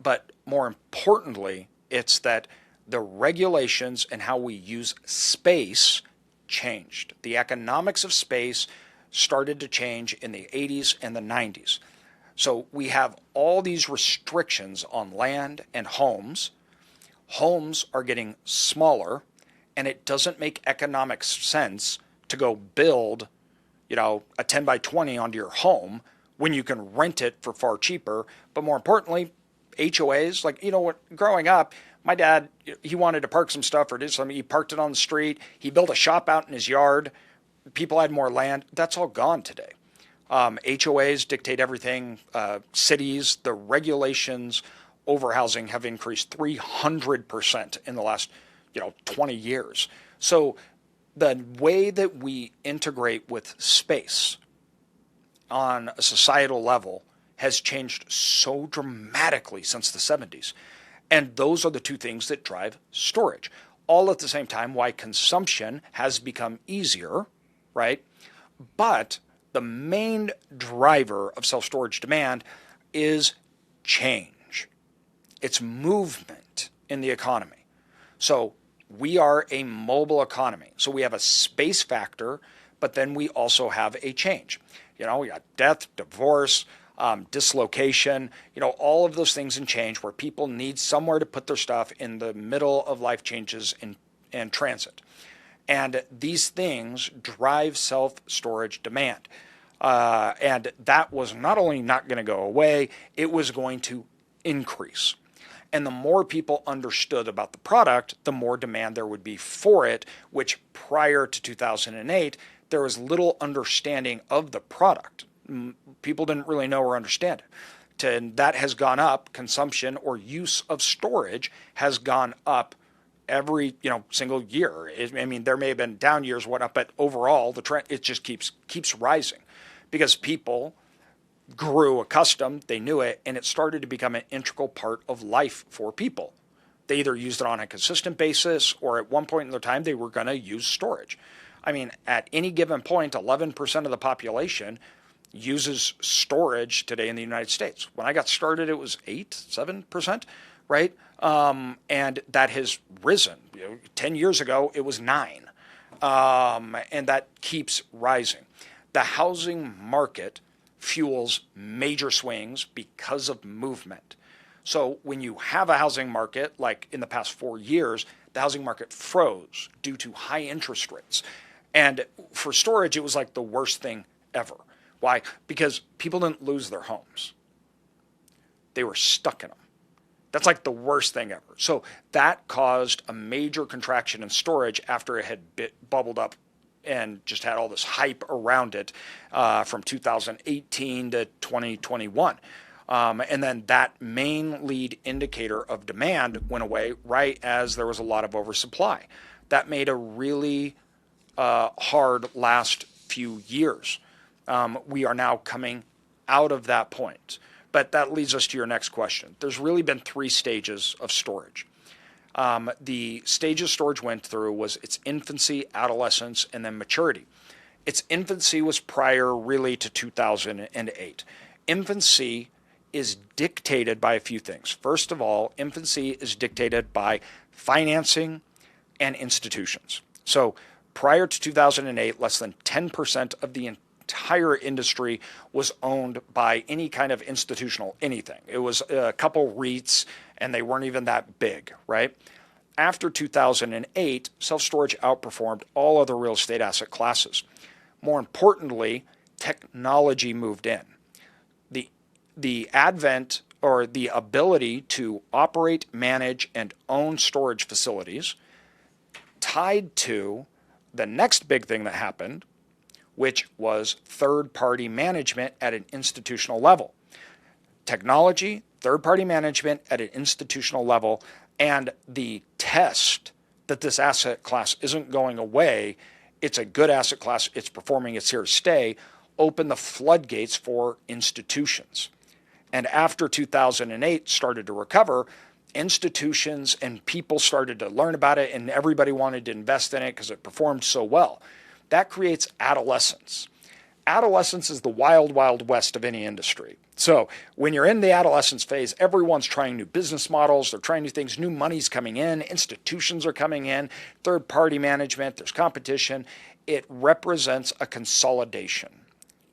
But more importantly, it's that the regulations and how we use space changed. The economics of space started to change in the 80s and the 90s. So we have all these restrictions on land and homes. Homes are getting smaller, and it doesn't make economic sense to go build, a 10 by 20 onto your home when you can rent it for far cheaper. But more importantly, HOAs, growing up, my dad, he wanted to park some stuff or do something. He parked it on the street. He built a shop out in his yard. People had more land. That's all gone today. HOAs dictate everything. Cities, the regulations over housing have increased 300% in the last, 20 years. So the way that we integrate with space on a societal level has changed so dramatically since the 70s. And those are the 2 things that drive storage. All at the same time, why consumption has become easier, right? But the main driver of self-storage demand is change. It's movement in the economy. So we are a mobile economy. So we have a space factor, but then we also have a change. We got death, divorce, dislocation, all of those things in change where people need somewhere to put their stuff in the middle of life changes and transit. And these things drive self-storage demand. And that was not only not going to go away, it was going to increase. And the more people understood about the product, the more demand there would be for it, which prior to 2008, there was little understanding of the product. People didn't really know or understand it. And that has gone up. Consumption or use of storage has gone up every single year. There may have been down years, whatnot, but overall the trend, it just keeps rising. because people grew accustomed, they knew it, and it started to become an integral part of life for people. They either used it on a consistent basis, or at one point in their time, they were going to use storage. I mean, at any given point, 11% of the population uses storage today in the United States. When I got started, it was 7%, right? And that has risen. 10 years ago, it was 9. And that keeps rising. The housing market fuels major swings because of movement. So when you have a housing market, like in the past 4 years, the housing market froze due to high interest rates. And for storage, it was like the worst thing ever. Why? Because people didn't lose their homes. They were stuck in them. That's like the worst thing ever. So that caused a major contraction in storage after it had bubbled up and just had all this hype around it from 2018 to 2021. And then that main lead indicator of demand went away right as there was a lot of oversupply. That made a really hard last few years. We are now coming out of that point. But that leads us to your next question. There's really been 3 stages of storage. The stages storage went through was its infancy, adolescence, and then maturity. Its infancy was prior really to 2008. Infancy is dictated by a few things. First of all, infancy is dictated by financing and institutions. So prior to 2008, less than 10% of the entire industry was owned by any kind of institutional anything. It was a couple REITs, and they weren't even that big, right? After 2008, self-storage outperformed all other real estate asset classes. More importantly, technology moved in. The advent or the ability to operate, manage, and own storage facilities tied to the next big thing that happened, which was third-party management at an institutional level. Technology, third-party management at an institutional level, and the test that this asset class isn't going away, it's a good asset class, it's performing, it's here to stay, opened the floodgates for institutions. And after 2008 started to recover, institutions and people started to learn about it, and everybody wanted to invest in it because it performed so well. That creates adolescence. Adolescence is the wild, wild west of any industry. So when you're in the adolescence phase, everyone's trying new business models, they're trying new things, new money's coming in, institutions are coming in, third-party management, there's competition. It represents a consolidation,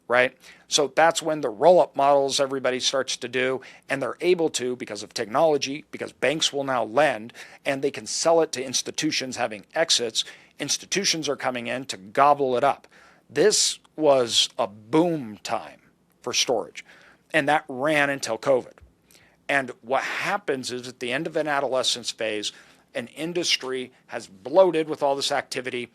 right? So that's when the roll-up models everybody starts to do, and they're able to because of technology, because banks will now lend, and they can sell it to institutions having exits. Institutions are coming in to gobble it up. This was a boom time for storage, and that ran until COVID. And what happens is at the end of an adolescence phase, an industry has bloated with all this activity,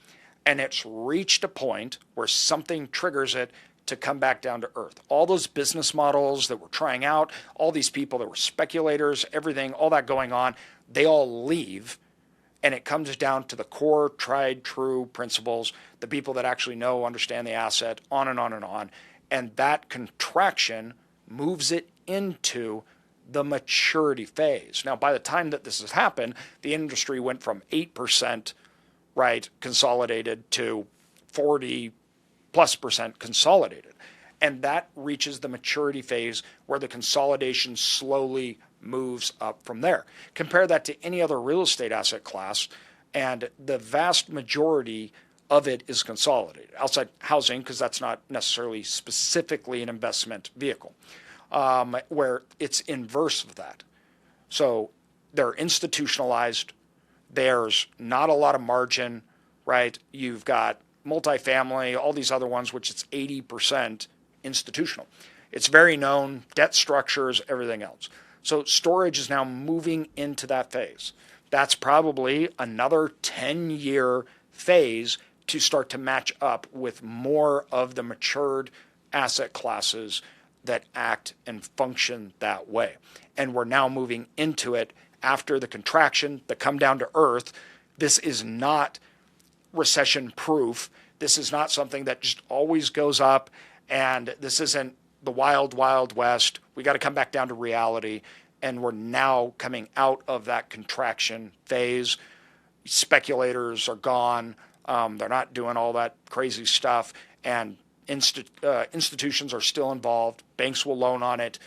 and it's reached a point where something triggers it to come back down to earth. All those business models that were trying out, all these people that were speculators, everything, all that going on, they all leave. And it comes down to the core, tried, true principles, the people that actually know, understand the asset, on and on and on. And that contraction moves it into the maturity phase. Now, by the time that this has happened, the industry went from 8%, right, consolidated to 40+% consolidated. And that reaches the maturity phase where the consolidation slowly moves up from there. Compare that to any other real estate asset class, and the vast majority of it is consolidated. Outside housing, because that's not necessarily specifically an investment vehicle, where it's inverse of that. So they're institutionalized. There's not a lot of margin, right? You've got multifamily, all these other ones, which it's 80% institutional. It's very known, debt structures, everything else. So storage is now moving into that phase. That's probably another 10-year phase to start to match up with more of the matured asset classes that act and function that way. And we're now moving into it after the contraction, the come down to earth. This is not recession proof. This is not something that just always goes up And this isn't the wild, wild west. We got to come back down to reality. And we're now coming out of that contraction phase. Speculators are gone. They're not doing all that crazy stuff. And institutions are still involved. Banks will loan on it.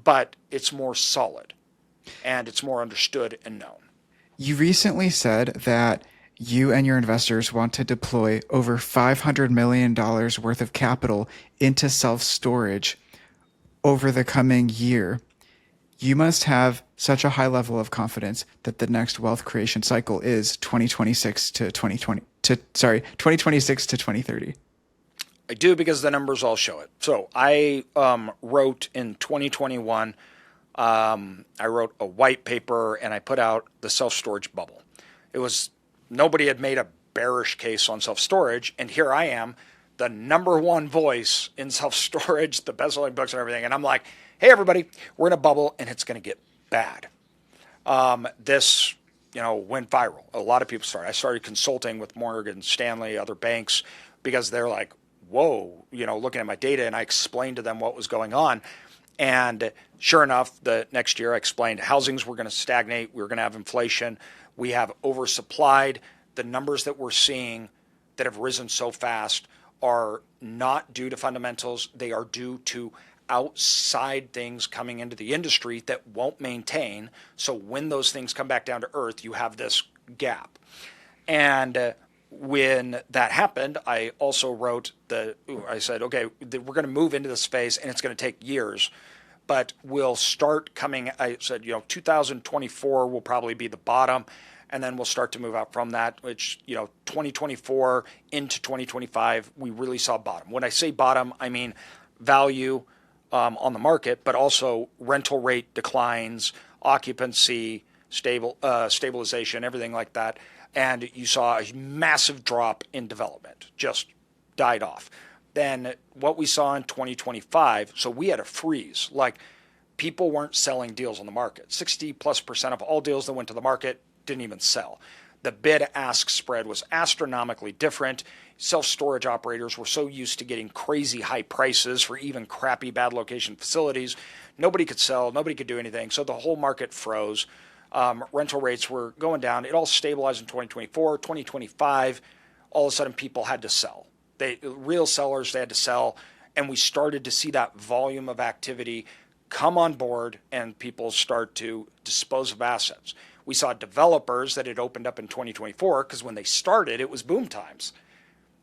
But it's more solid. And it's more understood and known. You recently said that you and your investors want to deploy over $500 million worth of capital into self-storage over the coming year. You must have such a high level of confidence that the next wealth creation cycle is 2026 to 2030. I do, because the numbers all show it. So I wrote in 2021, I wrote a white paper and I put out the self-storage bubble. It was, nobody had made a bearish case on self-storage, and here I am, the number one voice in self-storage, the best-selling books and everything, and I'm like, hey everybody, we're in a bubble and it's going to get bad. This, went viral. A lot of people started. I started consulting with Morgan Stanley, other banks, because they're like, whoa, looking at my data, and I explained to them what was going on. And sure enough, the next year I explained housings were going to stagnate. We were going to have inflation. We have oversupplied. The numbers that we're seeing that have risen so fast are not due to fundamentals. They are due to outside things coming into the industry that won't maintain. So when those things come back down to earth, you have this gap. And when that happened, I also wrote I said, okay, we're going to move into this phase and it's going to take years, but we'll start coming. I said, 2024 will probably be the bottom, and then we'll start to move out from that, which, 2024 into 2025, we really saw bottom. When I say bottom, I mean value on the market, but also rental rate declines, occupancy, stabilization, everything like that. And you saw a massive drop in development, just died off. Then what we saw in 2025, so we had a freeze. Like, people weren't selling deals on the market. 60+% of all deals that went to the market didn't even sell. The bid-ask spread was astronomically different. Self-storage operators were so used to getting crazy high prices for even crappy, bad location facilities. Nobody could sell. Nobody could do anything. So the whole market froze. Rental rates were going down. It all stabilized in 2024. 2025, all of a sudden people had to sell. Real sellers, they had to sell. And we started to see that volume of activity come on board and people start to dispose of assets. We saw developers that had opened up in 2024 because when they started, it was boom times.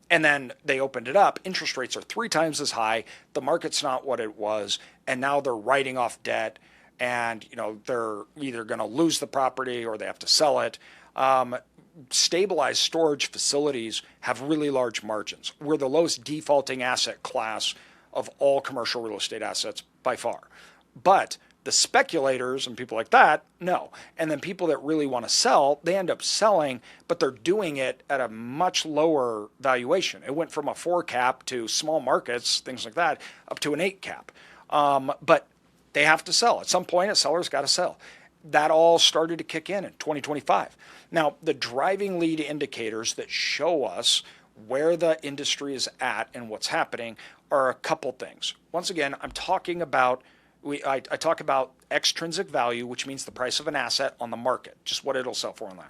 And then they opened it up. Interest rates are 3 times as high. The market's not what it was. And now they're writing off debt. And, they're either going to lose the property or they have to sell it. Stabilized storage facilities have really large margins. We're the lowest defaulting asset class of all commercial real estate assets by far. But the speculators and people like that, no. And then people that really want to sell, they end up selling, but they're doing it at a much lower valuation. It went from a 4 cap to small markets, things like that, up to an 8 cap. But they have to sell. At some point, a seller's got to sell. That all started to kick in 2025. Now, the driving lead indicators that show us where the industry is at and what's happening are a couple things. Once again, I'm talking about, I talk about extrinsic value, which means the price of an asset on the market, just what it'll sell for online.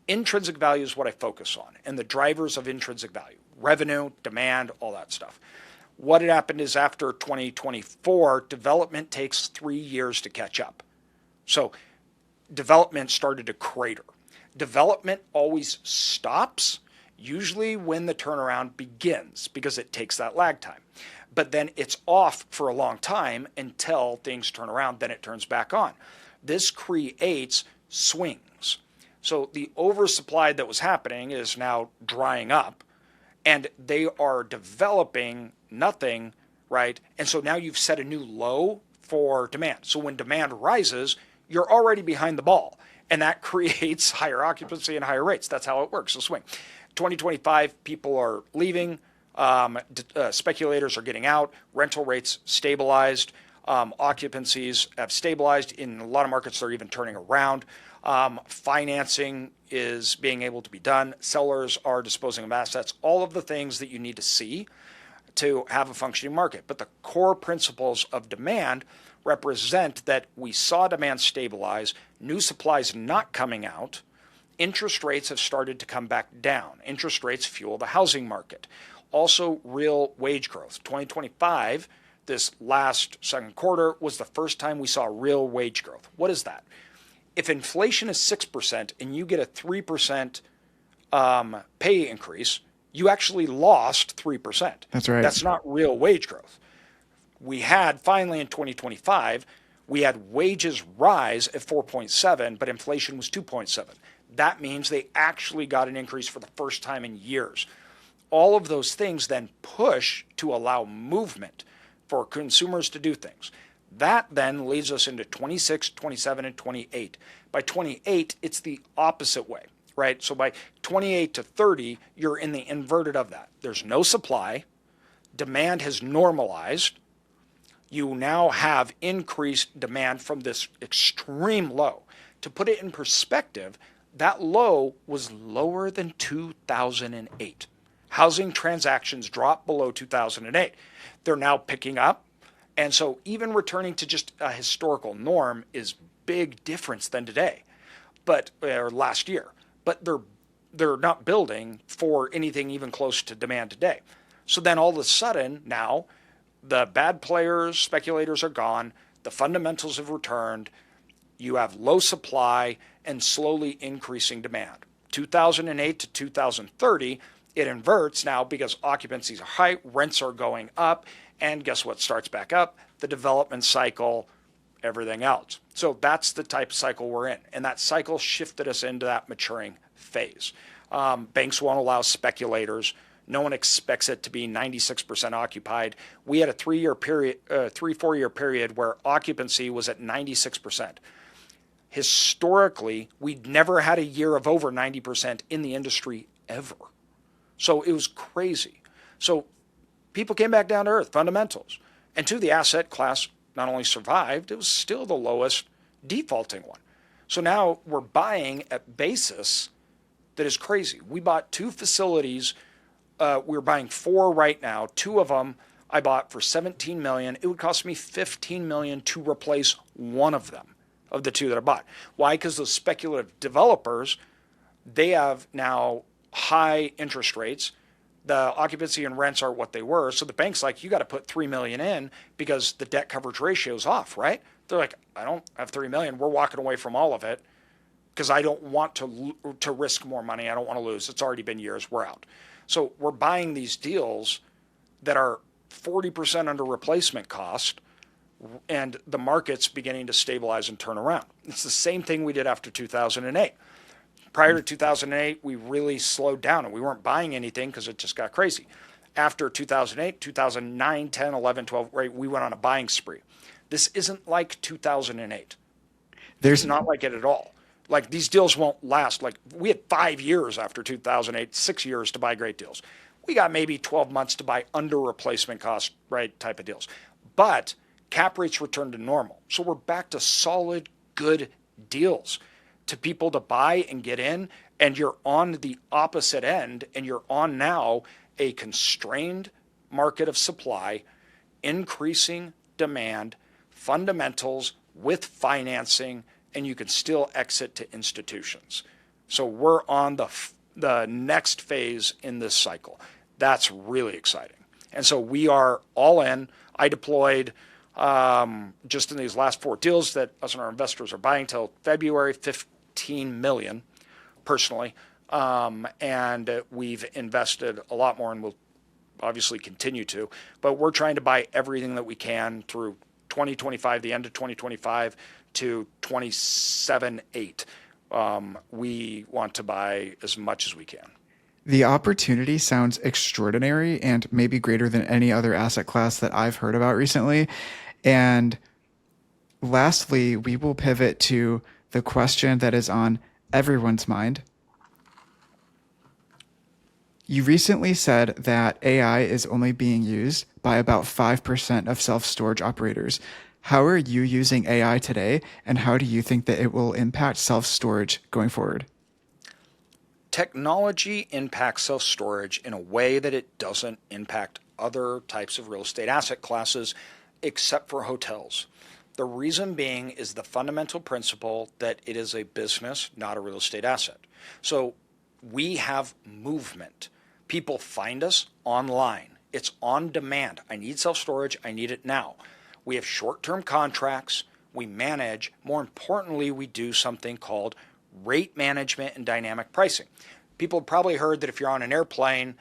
Intrinsic value is what I focus on, and the drivers of intrinsic value, revenue, demand, all that stuff. What had happened is after 2024, development takes 3 years to catch up. So development started to crater. Development always stops, usually when the turnaround begins, because it takes that lag time. But then it's off for a long time until things turn around, then it turns back on. This creates swings. So the oversupply that was happening is now drying up, and they are developing nothing, right? And so now you've set a new low for demand. So when demand rises, you're already behind the ball, and that creates higher occupancy and higher rates. That's how it works, the swing. 2025, people are leaving, speculators are getting out, rental rates stabilized, occupancies have stabilized. In a lot of markets, they're even turning around. Financing is being able to be done. Sellers are disposing of assets. All of the things that you need to see to have a functioning market. But the core principles of demand represent that we saw demand stabilize, new supplies not coming out, interest rates have started to come back down. Interest rates fuel the housing market. Also, real wage growth. 2025, this last second quarter, was the first time we saw real wage growth. What is that? If inflation is 6% and you get a 3% pay increase, you actually lost 3%. That's right. That's not real wage growth. We had, finally in 2025, we had wages rise at 4.7, but inflation was 2.7. That means they actually got an increase for the first time in years. All of those things then push to allow movement for consumers to do things. That then leads us into 26, 27, and 28. By 28, it's the opposite way, right? So by 28 to 30, you're in the inverted of that. There's no supply. Demand has normalized. You now have increased demand from this extreme low. To put it in perspective, that low was lower than 2008. Housing transactions dropped below 2008. They're now picking up. And so even returning to just a historical norm is big difference than today, or last year. But they're not building for anything even close to demand today. So then all of a sudden now the bad players, speculators are gone. The fundamentals have returned. You have low supply and slowly increasing demand. 2008 to 2030, it inverts now because occupancies are high, rents are going up, and guess what starts back up? The development cycle, everything else. So that's the type of cycle we're in. And that cycle shifted us into that maturing phase. Banks won't allow speculators. No one expects it to be 96% occupied. We had a 4-year period where occupancy was at 96%. Historically, we'd never had a year of over 90% in the industry ever. So it was crazy. So people came back down to earth, fundamentals. And the asset class not only survived, it was still the lowest defaulting one. So now we're buying at basis that is crazy. We bought 2 facilities. We're buying 4 right now. 2 of them I bought for $17 million. It would cost me $15 million to replace one of them, of the 2 that I bought. Why? Because those speculative developers, they have now high interest rates. The occupancy and rents are what they were. So the bank's like, you got to put $3 million in because the debt coverage ratio is off, right? They're like, I don't have $3 million. We're walking away from all of it because I don't want to risk more money. I don't want to lose. It's already been years. We're out. So we're buying these deals that are 40% under replacement cost, and the market's beginning to stabilize and turn around. It's the same thing we did after 2008. Prior to 2008, we really slowed down and we weren't buying anything because it just got crazy. After 2008, 2009, 10, 11, 12, right, we went on a buying spree. This isn't like 2008. It's not like it at all. Like these deals won't last. Like we had 5 years after 2008, 6 years to buy great deals. We got maybe 12 months to buy under replacement cost, right, type of deals. But cap rates returned to normal. So we're back to solid, good deals to people to buy and get in, and you're on the opposite end, and you're on now a constrained market of supply, increasing demand, fundamentals with financing, and you can still exit to institutions. So we're on the next phase in this cycle. That's really exciting. And so we are all in. I deployed just in these last 4 deals that us and our investors are buying till February, $15 million personally. And we've invested a lot more and will obviously continue to. But we're trying to buy everything that we can through 2025, the end of 2025 to 27-8. We want to buy as much as we can. The opportunity sounds extraordinary and maybe greater than any other asset class that I've heard about recently. And lastly, we will pivot to the question that is on everyone's mind. You recently said that AI is only being used by about 5% of self-storage operators. How are you using AI today, and how do you think that it will impact self-storage going forward? Technology impacts self-storage in a way that it doesn't impact other types of real estate asset classes, except for hotels. The reason being is the fundamental principle that it is a business, not a real estate asset. So we have movement. People find us online. It's on demand. I need self-storage. I need it now. We have short-term contracts. We manage. More importantly, we do something called rate management and dynamic pricing. People have probably heard that if you're on an airplane,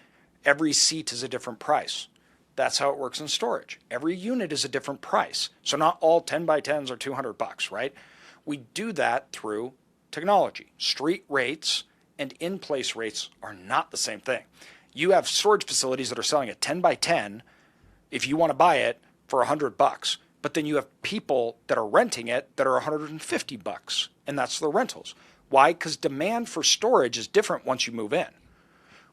every seat is a different price. That's how it works in storage. Every unit is a different price. So not all 10 by 10s are $200, right? We do that through technology. Street rates and in-place rates are not the same thing. You have storage facilities that are selling a 10 by 10 if you want to buy it for $100, but then you have people that are renting it that are $150, and that's the rentals. Why? Because demand for storage is different once you move in.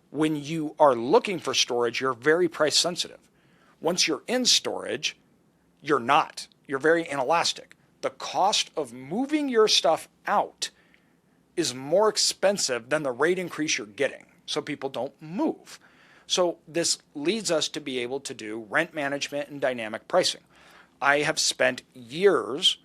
When you are looking for storage, you're very price sensitive. Once you're in storage, you're not. You're very inelastic. The cost of moving your stuff out is more expensive than the rate increase you're getting. So people don't move. So this leads us to be able to do rent management and dynamic pricing. I have spent years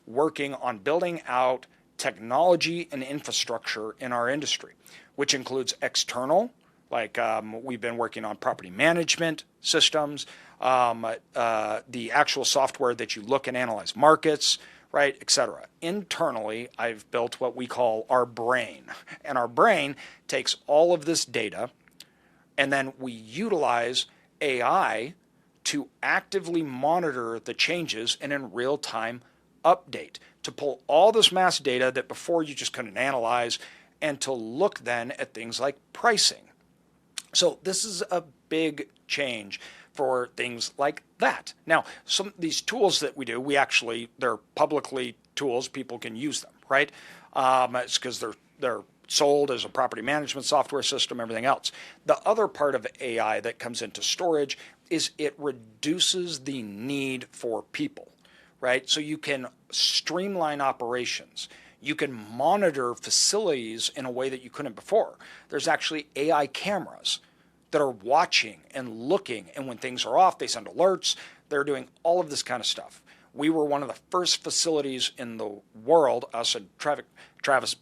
working on building out technology and infrastructure in our industry, which includes external, like we've been working on property management systems, the actual software that you look and analyze markets, right, et cetera. Internally, I've built what we call our brain. And our brain takes all of this data, and then we utilize AI to actively monitor the changes and in real time update, to pull all this mass data that before you just couldn't analyze, and to look then at things like pricing. So this is a big change for things like that. Now, some of these tools that we do, they're publicly tools, people can use them, right? It's because they're sold as a property management software system, everything else. The other part of AI that comes into storage is it reduces the need for people, right? So you can streamline operations. You can monitor facilities in a way that you couldn't before. There's actually AI cameras that are watching and looking, and when things are off, they send alerts. They're doing all of this kind of stuff. We were one of the first facilities in the world, us and Travis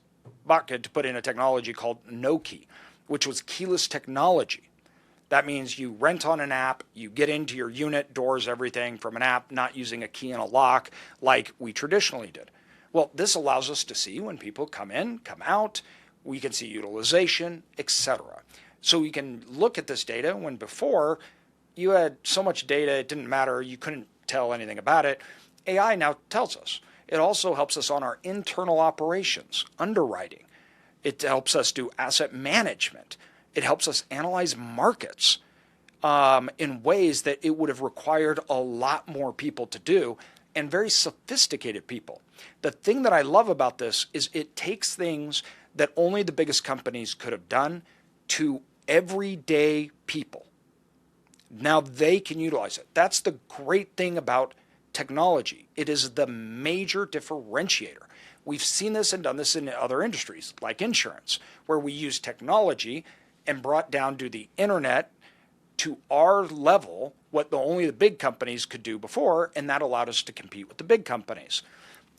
Botkin, to put in a technology called No Key, which was keyless technology. That means you rent on an app, you get into your unit, doors, everything from an app, not using a key and a lock like we traditionally did. Well, this allows us to see when people come in, come out, we can see utilization, etc. So we can look at this data when before you had so much data, it didn't matter, you couldn't tell anything about it. AI now tells us. It also helps us on our internal operations, underwriting. It helps us do asset management. It helps us analyze markets in ways that it would have required a lot more people to do, and very sophisticated people. The thing that I love about this is it takes things that only the biggest companies could have done to everyday people. Now they can utilize it. That's the great thing about technology. It is the major differentiator. We've seen this and done this in other industries, like insurance, where we use technology and brought down to the internet to our level what only the big companies could do before, and that allowed us to compete with the big companies.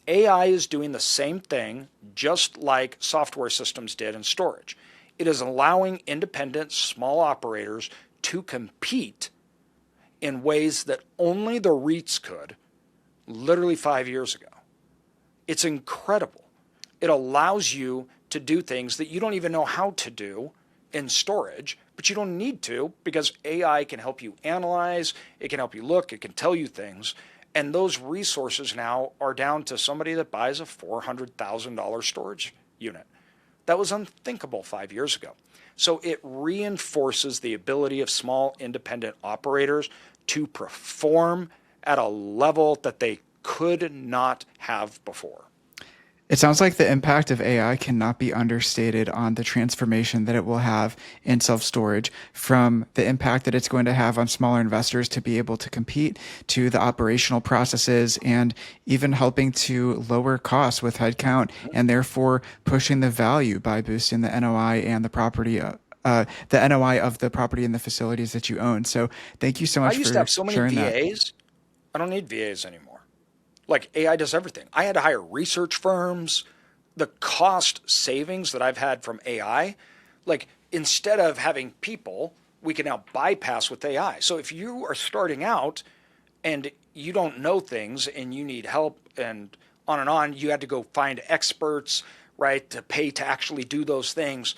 AI is doing the same thing, just like software systems did in storage. It is allowing independent, small operators to compete in ways that only the REITs could literally 5 years ago. It's incredible. It allows you to do things that you don't even know how to do in storage, but you don't need to, because AI can help you analyze, it can help you look, it can tell you things, and those resources now are down to somebody that buys a $400,000 storage unit. That was unthinkable 5 years ago. So it reinforces the ability of small independent operators to perform at a level that they could not have before. It sounds like the impact of AI cannot be understated on the transformation that it will have in self-storage, from the impact that it's going to have on smaller investors to be able to compete, to the operational processes, and even helping to lower costs with headcount, and therefore pushing the value by boosting the NOI and the property the NOI of the property and the facilities that you own. So thank you so I much used to for have so many sharing that. VAs. I don't need VAs anymore. Like AI does everything. I had to hire research firms. The cost savings that I've had from AI, like instead of having people, we can now bypass with AI. So if you are starting out and you don't know things and you need help and on, you had to go find experts, right, to pay to actually do those things.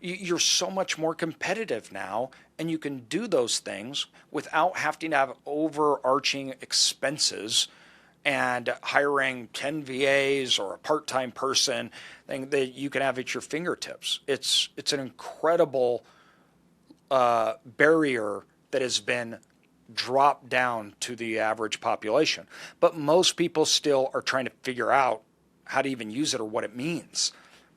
You're so much more competitive now, and you can do those things without having to have overarching expenses and hiring 10 VAs or a part-time person thing that you can have at your fingertips. It's an incredible barrier that has been dropped down to the average population. But most people still are trying to figure out how to even use it or what it means.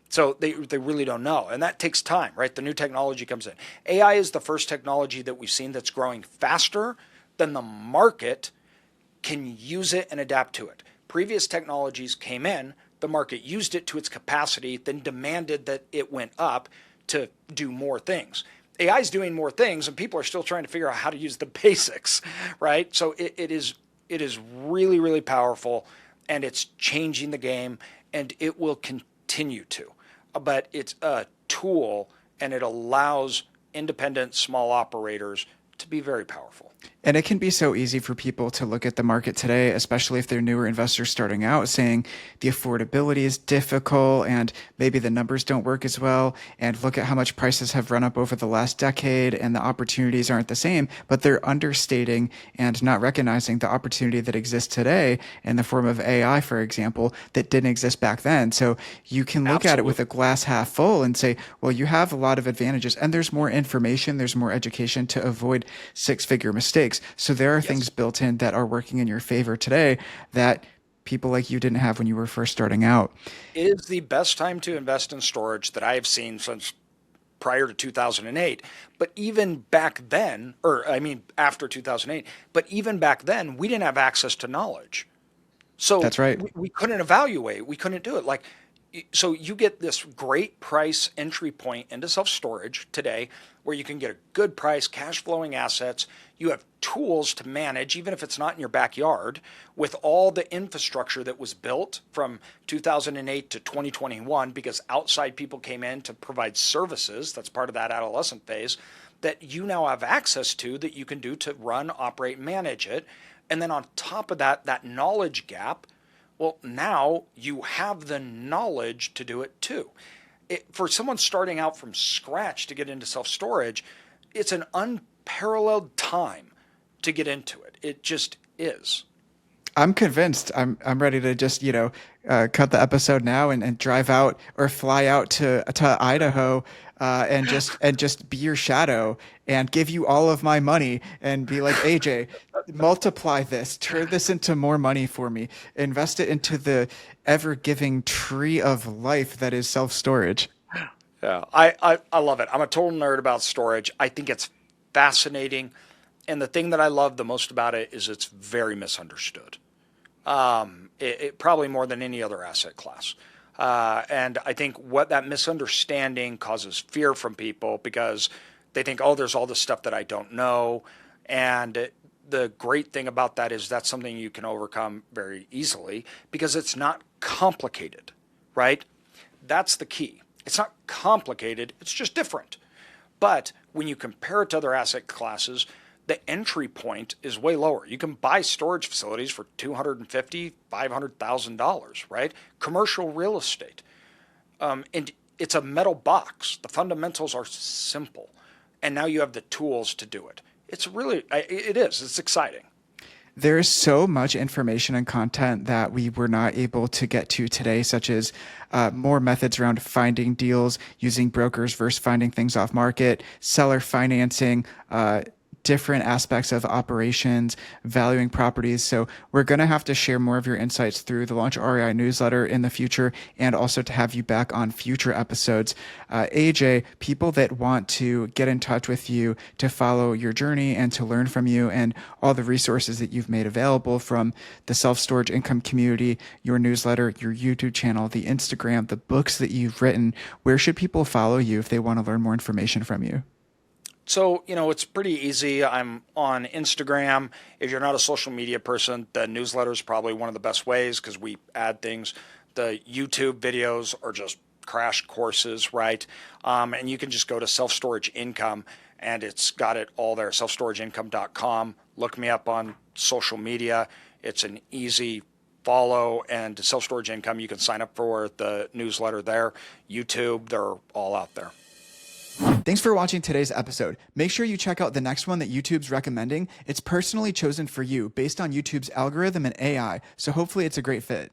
So they really don't know. And that takes time, right? The new technology comes in. AI is the first technology that we've seen that's growing faster than the market can use it and adapt to it. Previous technologies came in, the market used it to its capacity, then demanded that it went up to do more things. AI is doing more things, and people are still trying to figure out how to use the basics, right? So it is really, really powerful, and it's changing the game, and it will continue to. But it's a tool, and it allows independent small operators to be very powerful. And it can be so easy for people to look at the market today, especially if they're newer investors starting out, saying the affordability is difficult and maybe the numbers don't work as well. And look at how much prices have run up over the last decade and the opportunities aren't the same. But they're understating and not recognizing the opportunity that exists today in the form of AI, for example, that didn't exist back then. So you can look at it with a glass half full and say, well, you have a lot of advantages and there's more information, there's more education to avoid six-figure mistakes. So there are things built in that are working in your favor today that people like you didn't have when you were first starting out. It is the best time to invest in storage that I have seen since prior to 2008. But even back then, or I mean, after 2008, but even back then, we didn't have access to knowledge. So That's right. we couldn't evaluate, we couldn't do it. Like, so you get this great price entry point into self-storage today where you can get a good price, cash flowing assets. You have tools to manage, even if it's not in your backyard, with all the infrastructure that was built from 2008 to 2021 because outside people came in to provide services. That's part of that adolescent phase that you now have access to that you can do to run, operate, manage it. And then on top of that, that knowledge gap, well, now you have the knowledge to do it too. For someone starting out from scratch to get into self-storage, it's an unparalleled time to get into it. It just is. I'm convinced. I'm ready to just cut the episode now and drive out or fly out to Idaho and just be your shadow and give you all of my money and be like, AJ, multiply this, turn this into more money for me, invest it into the ever giving tree of life that is self storage. Yeah, I love it. I'm a total nerd about storage. I think it's fascinating. And the thing that I love the most about it is it's very misunderstood. It probably more than any other asset class. And I think what that misunderstanding causes fear from people because they think, oh, there's all this stuff that I don't know. And the great thing about that is that's something you can overcome very easily because it's not complicated, right? That's the key. It's not complicated. It's just different. But when you compare it to other asset classes, the entry point is way lower. You can buy storage facilities for $250,000, $500,000, right? Commercial real estate. And it's a metal box. The fundamentals are simple. And now you have the tools to do it. It's exciting. There is so much information and content that we were not able to get to today, such as more methods around finding deals, using brokers versus finding things off market, seller financing, different aspects of operations, valuing properties. So we're going to have to share more of your insights through the Launch REI newsletter in the future, and also to have you back on future episodes. AJ, people that want to get in touch with you to follow your journey and to learn from you and all the resources that you've made available, from the self-storage income community, your newsletter, your YouTube channel, the Instagram, the books that you've written, where should people follow you if they want to learn more information from you? So, it's pretty easy. I'm on Instagram. If you're not a social media person, the newsletter is probably one of the best ways because we add things. The YouTube videos are just crash courses, right? And you can just go to Self-Storage Income, and it's got it all there, selfstorageincome.com. Look me up on social media. It's an easy follow, and Self-Storage Income, you can sign up for the newsletter there. YouTube, they're all out there. Thanks for watching today's episode. Make sure you check out the next one that YouTube's recommending. It's personally chosen for you based on YouTube's algorithm and AI, so hopefully it's a great fit.